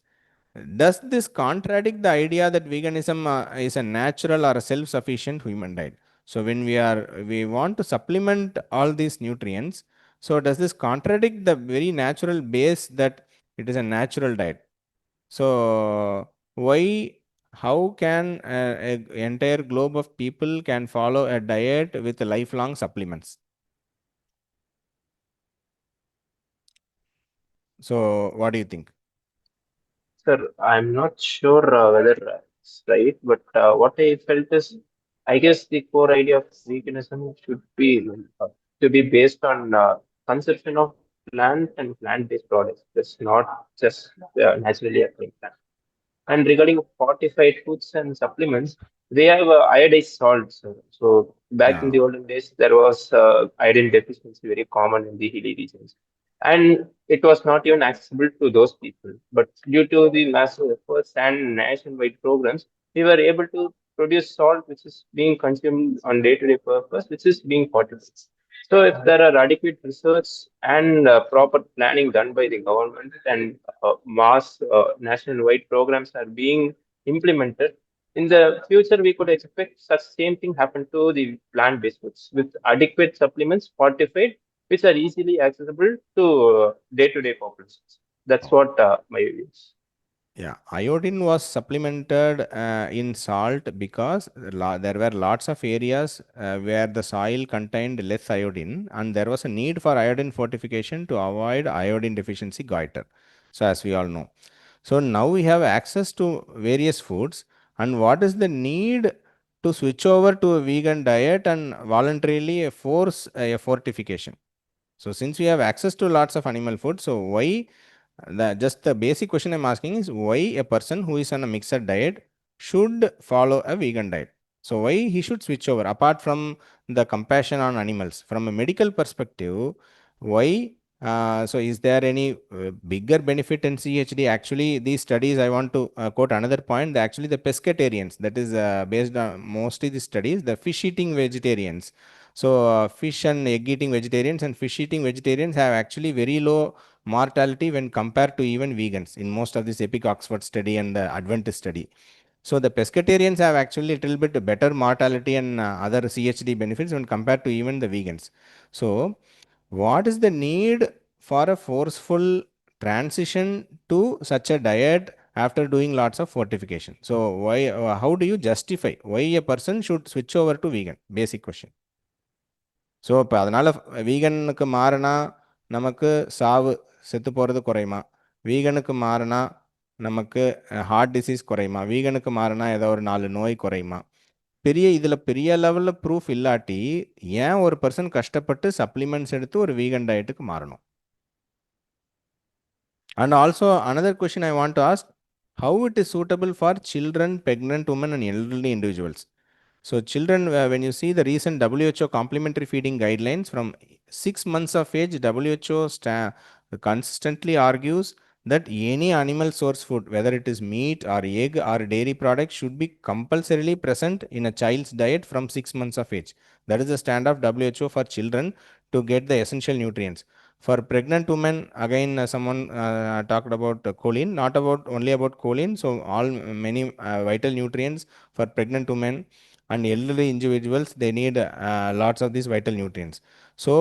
Does this contradict the idea that veganism is a natural or a self-sufficient human diet? So when we want to supplement all these nutrients, so does this contradict the very natural base that it is a natural diet? So how can an entire globe of people can follow a diet with lifelong supplements? So what do you think? Sir, I'm not sure whether it's right, but what I felt is, I guess the core idea of veganism should be to be based on consumption of plant and plant-based products. It's not just naturally occurring plant. And regarding fortified foods and supplements, they have iodized salts. So Back in Yeah. the olden days, there was iodine deficiency very common in the hilly regions, and it was not even accessible to those people. But due to the massive efforts and nationwide programs, we were able to produce salt which is being consumed on day-to-day purpose, which is being fortified. So, if there are adequate research and proper planning done by the government and mass national-wide programs are being implemented, in the future we could expect such same thing happen to the plant-based foods with adequate supplements fortified, which are easily accessible to day-to-day populations. That's what my view is. Yeah, iodine was supplemented in salt because there were lots of areas where the soil contained less iodine, and there was a need for iodine fortification to avoid iodine deficiency goiter. So, as we all know. So, now we have access to various foods, and what is the need to switch over to a vegan diet and voluntarily force a fortification? So, since we have access to lots of animal food, so why just the basic question I'm asking is why a person who is on a mixed diet should follow a vegan diet? So why he should switch over apart from the compassion on animals from a medical perspective? Why? So is there any bigger benefit in CHD? Actually, these studies I want to quote another point. Actually, the pescatarians, that is based on mostly the studies, the fish eating vegetarians. So fish and egg eating vegetarians and fish eating vegetarians have actually very low mortality when compared to even vegans in most of this Epic Oxford study and the Adventist study. So the pescatarians have actually a little bit better mortality and other CHD benefits when compared to even the vegans. So what is the need for a forceful transition to such a diet after doing lots of fortification? So why, how do you justify why a person should switch over to vegan? Basic question. So இப்போ அதனால் வீகனுக்கு மாறினா நமக்கு சாவு செத்து போகிறது குறையுமா, வீகனுக்கு மாறினா நமக்கு ஹார்ட் டிசீஸ் குறையுமா, வீகனுக்கு மாறினா ஏதோ ஒரு 4 நோய் குறையுமா? இதில் பெரிய லெவலில் ப்ரூஃப் இல்லாட்டி ஏன் ஒரு பர்சன் கஷ்டப்பட்டு சப்ளிமெண்ட்ஸ் எடுத்து ஒரு வீகன் டயட்டுக்கு மாறணும்? And also another question I want to ask, how it is suitable for children, pregnant women and elderly individuals? So children, when you see the recent WHO complementary feeding guidelines from 6 months of age, WHO consistently argues that any animal source food, whether it is meat or egg or dairy products, should be compulsorily present in a child's diet from 6 months of age. That is the stand of WHO for children to get the essential nutrients. For pregnant women, again, someone talked about choline, not about only about choline. So all many vital nutrients for pregnant women and elderly individuals, they need lots of these vital nutrients. So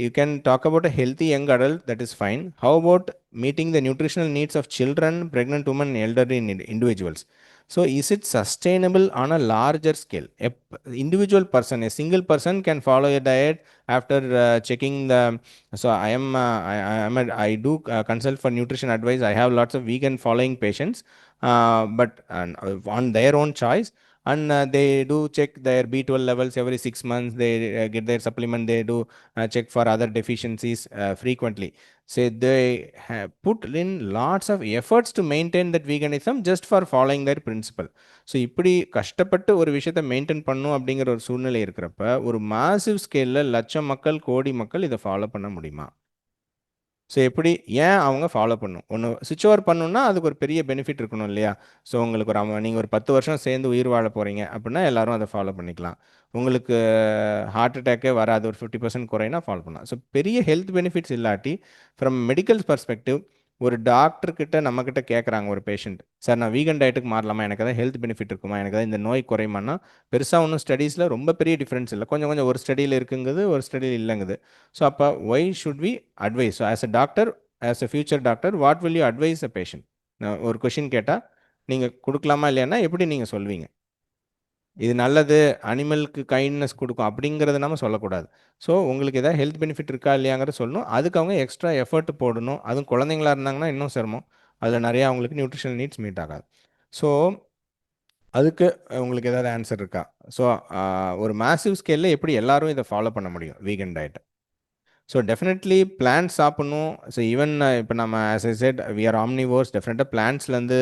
you can talk about a healthy young adult, that is fine. How about meeting the nutritional needs of children, pregnant women, elderly individuals? So is it sustainable on a larger scale? A individual person, a single person can follow a diet after checking the, so I do consult for nutrition advice. I have lots of vegan following patients, but on their own choice, and they do check their B12 levels every 6 months. They get their supplement. They do check for other deficiencies frequently. So they have put in lots of efforts to maintain that veganism just for following their principle. So இப்படி கஷ்டப்பட்டு ஒரு விஷயத்தை maintain பண்ணும் அப்படிங்கிற ஒரு சூழ்நிலை இருக்கிறப்ப ஒரு மாசிவ் ஸ்கேலில் லட்சம் மக்கள், கோடி மக்கள் இதை ஃபாலோ பண்ண முடியுமா? ஸோ எப்படி ஏன் அவங்க ஃபாலோ பண்ணும்? ஒன்று சுவிட்ச் ஓவர் பண்ணணும்னா அதுக்கு ஒரு பெரிய பெனிஃபிட் இருக்கணும் இல்லையா? ஸோ உங்களுக்கு ஒரு நீங்கள் ஒரு 10 வருஷம் சேர்ந்து உயிர் வாழ போகிறீங்க அப்படின்னா எல்லாரும் அதை ஃபாலோ பண்ணிக்கலாம். உங்களுக்கு ஹார்ட் அட்டாக்கே வராது, ஒரு 50% குறையினா ஃபாலோ பண்ணலாம். ஸோ பெரிய ஹெல்த் பெனிஃபிட்ஸ் இல்லாட்டி ஃப்ரம் மெடிக்கல் பர்ஸ்பெக்டிவ் ஒரு டாக்டர்கிட்ட நம்மக்கிட்ட கேட்குறாங்க ஒரு பேஷண்ட், சார் நான் வீகன் டயட்டுக்கு மாறலாமா, எனக்கு தான் ஹெல்த் பெனிஃபிட் இருக்குமா, எனக்கு தான் இந்த நோய் குறையுமான்னா பெருசாக ஒன்றும் ஸ்டடீஸில் ரொம்ப பெரிய டிஃப்ரென்ஸ் இல்லை. கொஞ்சம் கொஞ்சம் ஒரு ஸ்டடியில் இருக்குங்குது, ஒரு ஸ்டடியில் இல்லைங்குது. ஸோ அப்போ why should we advise? So as a doctor, as a future doctor, what will you advise a patient? ஒரு கொஷின் கேட்டால் நீங்கள் கொடுக்கலாமா இல்லையானா எப்படி நீங்கள் சொல்வீங்க? இது நல்லது, அனிமலுக்கு கைண்ட்னஸ் கொடுக்கும் அப்படிங்கிறத நம்ம சொல்லக்கூடாது. ஸோ உங்களுக்கு எதாவது ஹெல்த் பெனிஃபிட் இருக்கா இல்லையாங்கிறத சொல்லணும். அதுக்கு அவங்க எக்ஸ்ட்ரா எஃபர்ட் போடணும். அதுவும் குழந்தைங்களா இருந்தாங்கன்னா இன்னும் சிரமம். அதில் நிறையா அவங்களுக்கு நியூட்ரிஷனல் நீட்ஸ் மீட் ஆகாது. ஸோ அதுக்கு உங்களுக்கு ஏதாவது ஆன்சர் இருக்கா? ஸோ ஒரு மேசிவ் ஸ்கேலில் எப்படி எல்லாரும் இதை ஃபாலோ பண்ண முடியும் வீகன் டயட்டை? ஸோ டெஃபினெட்லி பிளான்ஸ் சாப்பிட்ணும். ஸோ ஈவன் இப்போ நம்ம as I said we are omnivores, டெஃபினட்டாக பிளான்ஸ்லேருந்து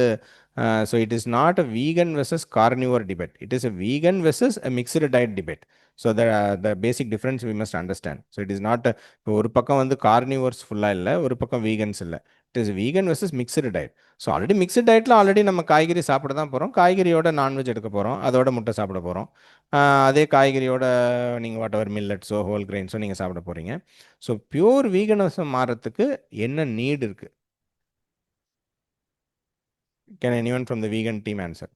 So it is not a vegan versus carnivore debate. It is a vegan versus a mixed diet debate. So the basic difference we must understand. So it is not ஒரு பக்கம் வந்து carnivores ஃபுல்லாக இல்லை, ஒரு பக்கம் vegans இல்லை. It is vegan versus mixed diet. So already mixed டயட்டில் already நம்ம காய்கறி சாப்பிட தான் போகிறோம். காய்கறியோட நான்வெஜ் எடுக்க போகிறோம், அதோட முட்டை சாப்பிட போகிறோம். அதே காய்கறியோட நீங்கள் வாட் எவர் மில்லட்ஸோ ஹோல் கிரெயின்ஸோ நீங்கள் சாப்பிட போகிறீங்க. ஸோ பியூர் வீகனிசம் மாறத்துக்கு என்ன நீட் இருக்குது? Can anyone from the vegan team answer?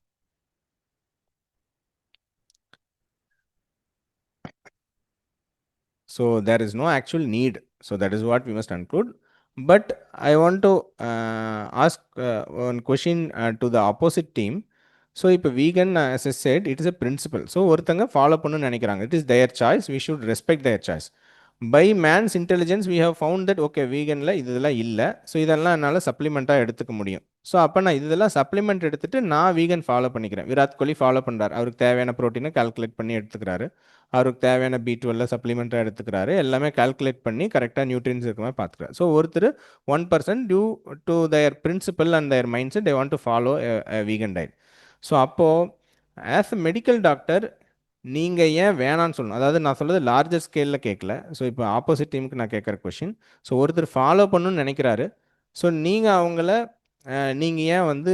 So there is no actual need. So that is what we must conclude. But I want to ask one question to the opposite team. So if a vegan, as I said, it is a principle. So ஒருத்தங்க follow பண்ணணும்னு நினைக்கிறாங்க. It is their choice. We should respect their choice. By man's intelligence, we have found that okay, veganல இதெல்லாம் இல்லை, so இதெல்லாம் என்னால் சப்ளிமெண்ட்டாக எடுத்துக்க முடியும். So அப்போ நான் இதெல்லாம் சப்ளிமெண்ட் எடுத்துகிட்டு நான் வீகன் ஃபாலோ பண்ணிக்கிறேன். விராட் கோலி ஃபாலோ பண்ணுறாரு, அவருக்கு தேவையான ப்ரோட்டீனை கால்குலேட் பண்ணி எடுத்துக்கிறாரு, அவருக்கு தேவையான B12 சப்ளிமெண்ட்டாக எடுத்துக்கிறாரு, எல்லாமே கால்குலேட் பண்ணி கரெக்டாக நியூட்ரியன்ஸ் இருக்க மாதிரி பார்த்துக்கிறாரு. ஸோ ஒருத்தர் 1% due to their principle and their mindset they want to follow a vegan diet. So அப்போது ஆஸ் அ மெடிக்கல் டாக்டர் நீங்கள் ஏன் வேணான்னு சொல்லணும்? அதாவது நான் சொல்கிறது லார்ஜர் ஸ்கேலில் கேட்கல. ஸோ இப்போ ஆப்போசிட் டீமுக்கு நான் கேட்குற கொஷின். ஸோ ஒருத்தர் ஃபாலோ பண்ணணும்னு நினைக்கிறாரு, ஸோ நீங்கள் அவங்கள நீங்கள் ஏன் வந்து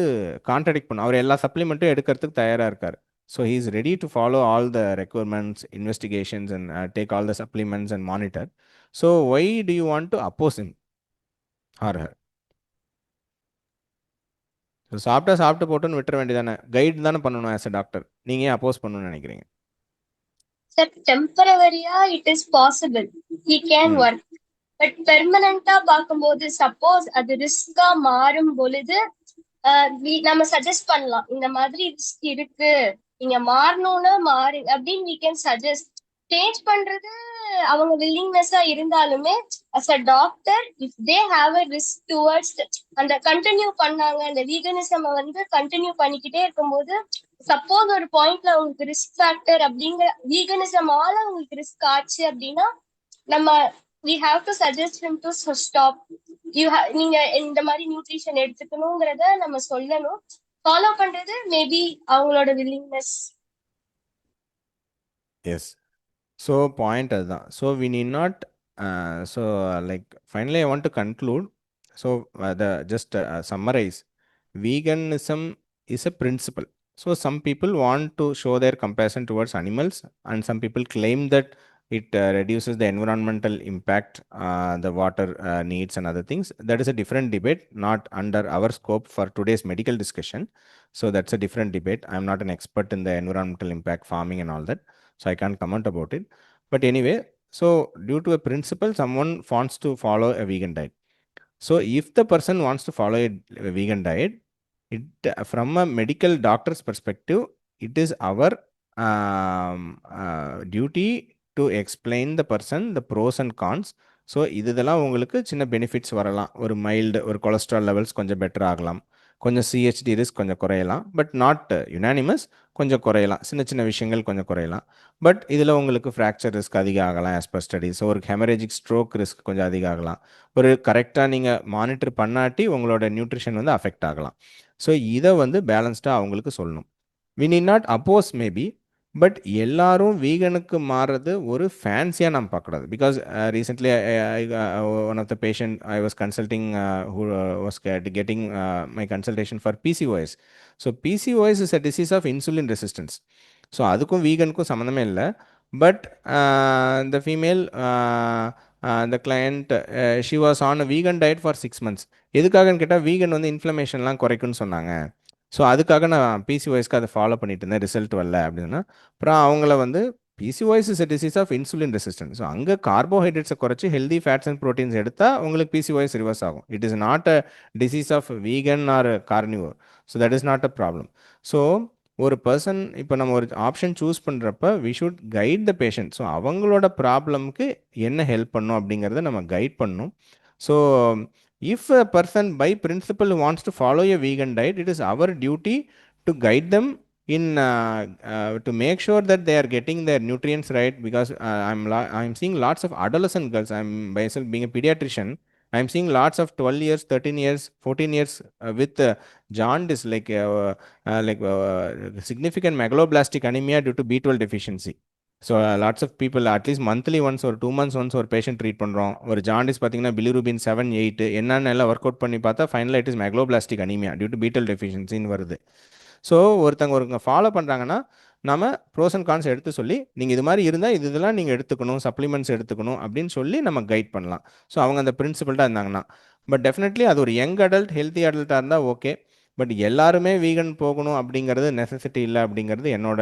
கான்ட்ராடிக்ட் பண்ணணும்? அவர் எல்லா சப்ளிமெண்ட்டும் எடுக்கிறதுக்கு தயாராக இருக்கார். So he is ready to follow all the requirements, investigations and take all the supplements and monitor. So why do you want to oppose him or her? So சாப்பிட்டு போட்டுன்னு விட்டுற வேண்டியதானே, கைடு தானே பண்ணணும் ஆஸ் அ டாக்டர். நீங்கள் ஏன் அப்போஸ் பண்ணணும்னு நினைக்கிறீங்க? Sir, temporarily it is possible. He can work. But permanent-ஆ பார்க்கும்போது சப்போஸ் அது ரிஸ்கா மாறும் பொழுது நம்ம சஜஸ்ட் பண்ணலாம், இந்த மாதிரி ரிஸ்க் இருக்கு, நீங்க மாறணும்னா மாறு அப்படின்னு we can suggest. சேஞ்ச் பண்றது அவங்க வில்லிங்னஸா இருந்தாலுமே as a doctor if they have a risk towards அந்த கண்டினியூ பண்ணாங்க, அந்த வீகனிசம் வந்து கண்டினியூ பண்ணிக்கிட்டே இருக்கும்போது சப்போஸ் ஒரு பாயிண்ட்ல உங்களுக்கு ரிஸ்க் ஃபேக்டர் அப்படிங்கிற வீகனிசமால உங்களுக்கு ரிஸ்க் ஆச்சு அப்படின்னா நம்ம we have to suggest him to stop. நீங்க இந்த மாதிரி நியூட்ரிஷன் எடுத்துக்கணுங்கிறத நம்ம சொல்லணும். ஃபாலோ பண்றது மேபி அவங்களோட வில்லிங்னஸ். எஸ். ஸோ பாயிண்ட் அதுதான். So we need not so like finally I want to conclude. So just summarise, veganism is a principle. So some people want to show their compassion towards animals and some people claim that it reduces the environmental impact, the water needs and other things. That is a different debate, not under our scope for today's medical discussion. So that's a different debate. I'm not an expert in the environmental impact, farming and all that, so I can't comment about it. But anyway, so due to a principle, someone wants to follow a vegan diet. So if the person wants to follow a vegan diet, from a medical doctor's perspective, it is our duty to explain the person the pros and cons. So இதெல்லாம் உங்களுக்கு சின்ன benefits வரலாம். ஒரு mild ஒரு cholesterol levels கொஞ்சம் better ஆகலாம், கொஞ்சம் CHD risk கொஞ்சம் குறையலாம், பட் நாட் யுனானிமஸ், கொஞ்சம் குறையலாம், சின்ன சின்ன விஷயங்கள் கொஞ்சம் குறையலாம். பட் இதில் உங்களுக்கு ஃப்ராக்சர் ரிஸ்க் அதிகம் ஆகலாம் ஆஸ் பர் ஸ்டடிஸ். ஒரு ஹெமரேஜிக் ஸ்ட்ரோக் ரிஸ்க் கொஞ்சம் அதிகம் ஆகலாம். ஒரு கரெக்டாக நீங்கள் மானிட்டர் பண்ணாட்டி உங்களோட நியூட்ரிஷன் வந்து அஃபெக்ட் ஆகலாம். ஸோ இதை வந்து பேலன்ஸ்டாக அவங்களுக்கு சொல்லணும். We need not oppose maybe, but எல்லாரும் வீகனுக்கு மாறுறது ஒரு ஃபேன்சியாக நம்ம பார்க்கக்கூடாது. Because recently one of the patient I was consulting who was getting my consultation for PCOS. So PCOS is a disease of insulin resistance. So அதுக்கும் வீகனுக்கும் சம்மந்தமே இல்லை. But the female, the client, she was on a vegan diet for 6 months. எதுக்காகன்னு கேட்டால் vegan வந்து இன்ஃப்ளமேஷன்லாம் குறைக்குன்னு சொன்னாங்க. So அதுக்காக நான் PCOSக்கு அதை ஃபாலோ பண்ணிட்டு இருந்தேன், ரிசல்ட் வரல அப்படின்னா. அப்புறம் அவங்கள வந்து PCOS is a disease of insulin resistance. So அங்கே கார்போஹைட்ரேட்ஸை குறைச்சி ஹெல்தி ஃபேட்ஸ் அண்ட் ப்ரோட்டீன்ஸ் எடுத்தால் உங்களுக்கு PCOS ரிவர்ஸ் ஆகும். It is not a disease of vegan or carnivore. So that is not a problem. So ஒரு பர்சன் இப்போ நம்ம ஒரு option choose பண்ணுறப்ப we should guide the patient. So அவங்களோட ப்ராப்ளம்க்கு என்ன ஹெல்ப் பண்ணும் அப்படிங்கிறத நம்ம கைட் பண்ணணும். So if a person by principle wants to follow a vegan diet, it is our duty to guide them in to make sure that they are getting their nutrients right. Because I'm seeing lots of adolescent girls. I'm myself being a pediatrician, I'm seeing lots of 12 years, 13 years, 14 years with jaundice, significant megaloblastic anemia due to B12 deficiency. So lots of people at least monthly once ஒரு 2 months ஒன்ஸ் ஒரு patient treat பண்ணுறோம். ஒரு jaundice பார்த்தீங்கன்னா bilirubin 7, 8 என்னென்ன எல்லாம் work out பண்ணி பார்த்தா ஃபைனலாக it is megaloblastic anaemia due to பீட்டல் டெஃபிஷியன்சின்னு வருது. ஸோ ஒருத்தங்க ஃபாலோ பண்ணுறாங்கன்னா நம்ம ப்ரோஸ் அண்ட் கான்ஸ் எடுத்து சொல்லி நீங்கள் இது மாதிரி இருந்தால் இதெல்லாம் நீங்கள் எடுத்துக்கணும், சப்ளிமெண்ட்ஸ் எடுத்துக்கணும் அப்படின்னு சொல்லி நம்ம கைட் பண்ணலாம். ஸோ அவங்க அந்த பிரின்சிபல்ட்டாக இருந்தாங்கன்னா. பட் டெஃபினெட்லி அது ஒரு யங் அடல்ட், ஹெல்த்தி அடல்ட்டாக இருந்தால் ஓகே. பட் எல்லாருமே வீகன் போகணும் அப்படிங்கிறது நெசசிட்டி இல்லை அப்படிங்கிறது என்னோட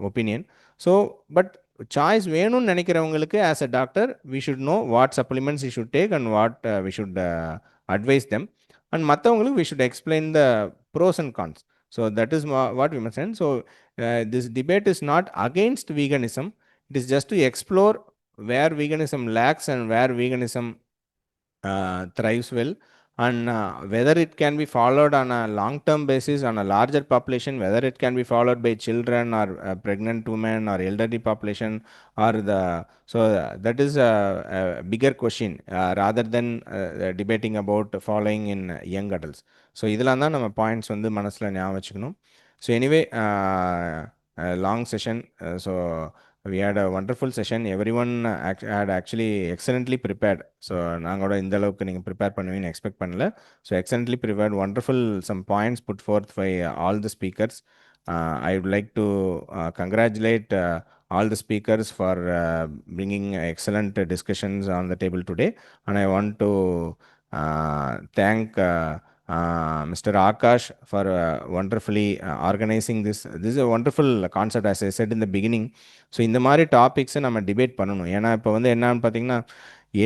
ஒப்பீனியன். ஸோ பட் சாய்ஸ் வேணும்னு நினைக்கிறவங்களுக்கு as a doctor we should know what supplements we should take and what we should advise them. And மற்றவங்களுக்கு we should explain the pros and cons. So that is what we must sent. So this debate is not against veganism. It is just to explore where veganism lacks and where veganism thrives well, and whether it can be followed on a long-term basis on a larger population, whether it can be followed by children or pregnant women or elderly population or so that is a bigger question rather than debating about following in young adults. So இதெல்லாம் தான் நம்ம points வந்து மனசில் ஞாபகம் வச்சுக்கணும். So anyway, long session. So we had a wonderful session. Everyone had actually excellently prepared. So நாங்களோட இந்த அளவுக்கு நீங்கள் ப்ரிப்பேர் பண்ணுவீங்கன்னு எக்ஸ்பெக்ட் பண்ணல. So excellently prepared, wonderful some points put forth by all the speakers. I would like to congratulate all the speakers for bringing excellent discussions on the table today. And I want to thank Mr. Aakash for wonderfully organizing this. This is a wonderful concept, as I said in the beginning. So இந்த மாதிரி டாபிக்ஸை நம்ம debate பண்ணணும். ஏன்னா இப்போ வந்து என்னன்னு பார்த்தீங்கன்னா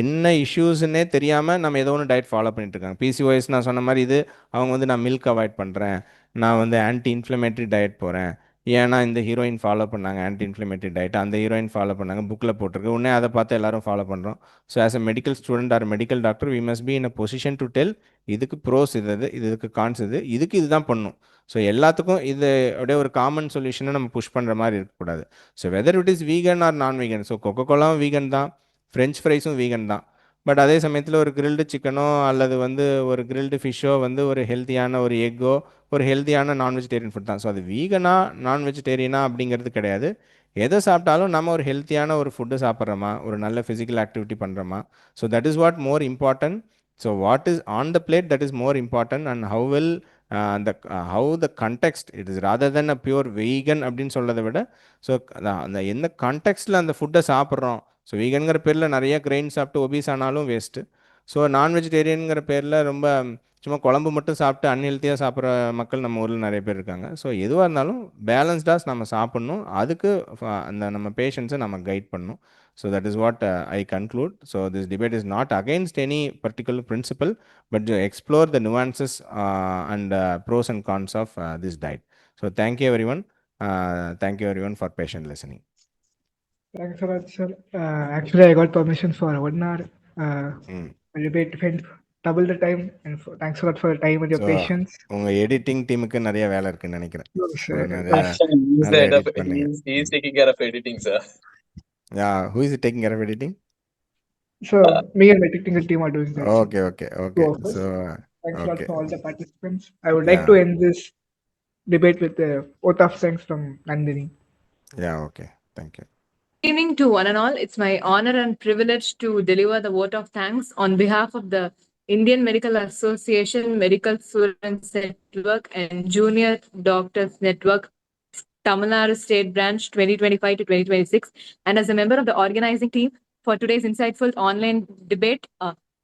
என்ன இஷ்யூஸ்ன்னே தெரியாமல் நம்ம ஏதோ ஒன்று டயட் ஃபாலோ பண்ணிட்டு இருக்காங்க. பிசிஓஎஸ் நான் சொன்ன மாதிரி இது அவங்க வந்து நான் மில்க் அவாய்ட் பண்ணுறேன், நான் வந்து ஆன்டி இன்ஃப்ளமேட்டரி டயட் போகிறேன், ஏன்னா இந்த ஹீரோயின் ஃபாலோ பண்ணாங்க ஆன்டி இன்ஃப்ளமேட்டரி டயட், அந்த ஹீரோயின் ஃபாலோ பண்ணாங்க, புக்கில் போட்டிருக்கு, உடனே அதை பார்த்து எல்லாரும் ஃபாலோ பண்ணுறோம். So as a medical student or medical doctor we must be in a position to tell இதுக்கு ப்ரோஸ் இதுக்கு கான்ஸ் இதுக்கு இதுதான் பண்ணும். ஸோ எல்லாத்துக்கும் இது அப்படியே ஒரு காமன் சொல்யூஷனை நம்ம புஷ் பண்ணுற மாதிரி இருக்கக்கூடாது. So whether it is vegan or non vegan. So கொக்கோகோலாவும் வீகன் தான், ஃப்ரெஞ்ச் ஃப்ரைஸும் வீகன் தான். பட் அதே சமயத்தில் ஒரு கிரில்டு சிக்கனோ அல்லது வந்து ஒரு கிரில்டு ஃபிஷ்ஷோ வந்து ஒரு ஹெல்த்தியான ஒரு எக்கோ ஒரு ஹெல்த்தியான நான் வெஜிடேரியன் ஃபுட் தான். ஸோ அது வீகனா நான் வெஜிடேரியனா அப்படிங்கிறது கிடையாது. எதை சாப்பிட்டாலும் நம்ம ஒரு ஹெல்த்தியான ஒரு ஃபுட்டு சாப்பிட்றோமா, ஒரு நல்ல ஃபிசிக்கல் ஆக்டிவிட்டி பண்ணுறோமா. So that is what more important. So what is on the plate that is more important and how will how the context it is rather than a pure vegan அப்படின்னு சொல்கிறத விட so அந்த எந்த கான்டெக்ஸ்டில் அந்த ஃபுட்டை சாப்பிட்றோம். So வீகனுங்கிற பேரில் நிறைய கிரெயின் சாப்பிட்டு ஒபீஸ் ஆனாலும் வேஸ்ட்டு. ஸோ நான் வெஜிடேரியனுங்கிற பேரில் ரொம்ப சும்மா குழம்பு மட்டும் சாப்பிட்டு அன்ஹெல்த்தியாக சாப்பிட்ற மக்கள் நம்ம ஊரில் நிறைய பேர் இருக்காங்க. ஸோ எதுவாக இருந்தாலும் பேலன்ஸ்டாக நம்ம சாப்பிட்ணும். அதுக்கு அந்த நம்ம பேஷண்ட்ஸை நம்ம கைட் பண்ணணும். So that is what I conclude. So this debate is not against any particular principle, but to explore the nuances and pros and cons of this diet. So thank you everyone. Thank you everyone for patient listening. Thanks a lot, sir. Actually, I got permission for 1 hour. The debate went double the time, and thanks a lot for your time and your patience. உங்க editing டீமுக்கு நிறைய வேலை இருக்குன்னு நினைக்கிறேன். He's taking care of editing, sir. Yeah, who is taking care of editing? So me and my technical team are doing that. Okay. So thanks a lot for all the participants. I would like to end this debate with a vote of thanks from Nandini. Yeah, okay. Thank you. Good evening to one and all. It's my honor and privilege to deliver the vote of thanks on behalf of the Indian Medical Association, Medical Students Network, and Junior Doctors Network, TAMILNADU State Branch 2025 to 2026, and as a member of the organizing team for today's insightful online debate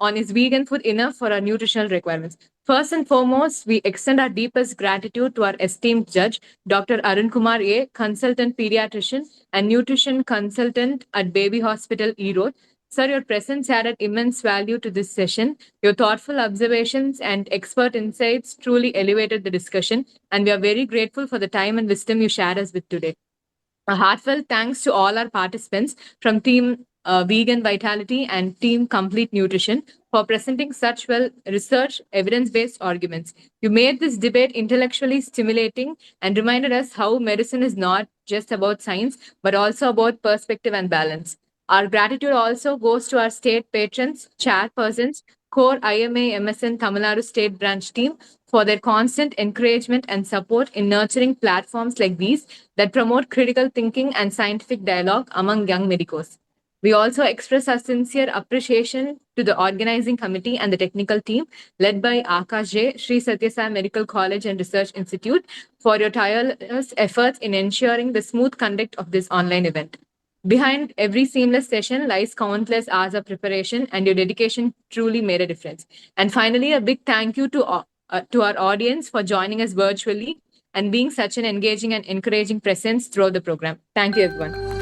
on is vegan food enough for our nutritional requirements. First and foremost, we extend our deepest gratitude to our esteemed judge, Dr. Arunkumar A, consultant pediatrician and nutrition consultant at Baby Hospital, Erode. Sir, your presence added immense value to this session. Your thoughtful observations and expert insights truly elevated the discussion, and we are very grateful for the time and wisdom you shared us with today. A heartfelt thanks to all our participants from Team Vegan Vitality and Team Complete Nutrition for presenting such well-researched, evidence-based arguments. You made this debate intellectually stimulating and reminded us how medicine is not just about science, but also about perspective and balance. Our gratitude also goes to our state patrons, chairpersons, core IMA-MSN Tamilnadu State Branch team for their constant encouragement and support in nurturing platforms like these that promote critical thinking and scientific dialogue among young medicos. We also express our sincere appreciation to the organizing committee and the technical team led by Aakash J, Sri Satya Sai Medical College and Research Institute for your tireless efforts in ensuring the smooth conduct of this online event. Behind every seamless session lies countless hours of preparation, and your dedication truly made a difference. And finally, a big thank you to our audience for joining us virtually and being such an engaging and encouraging presence throughout the program. Thank you, everyone.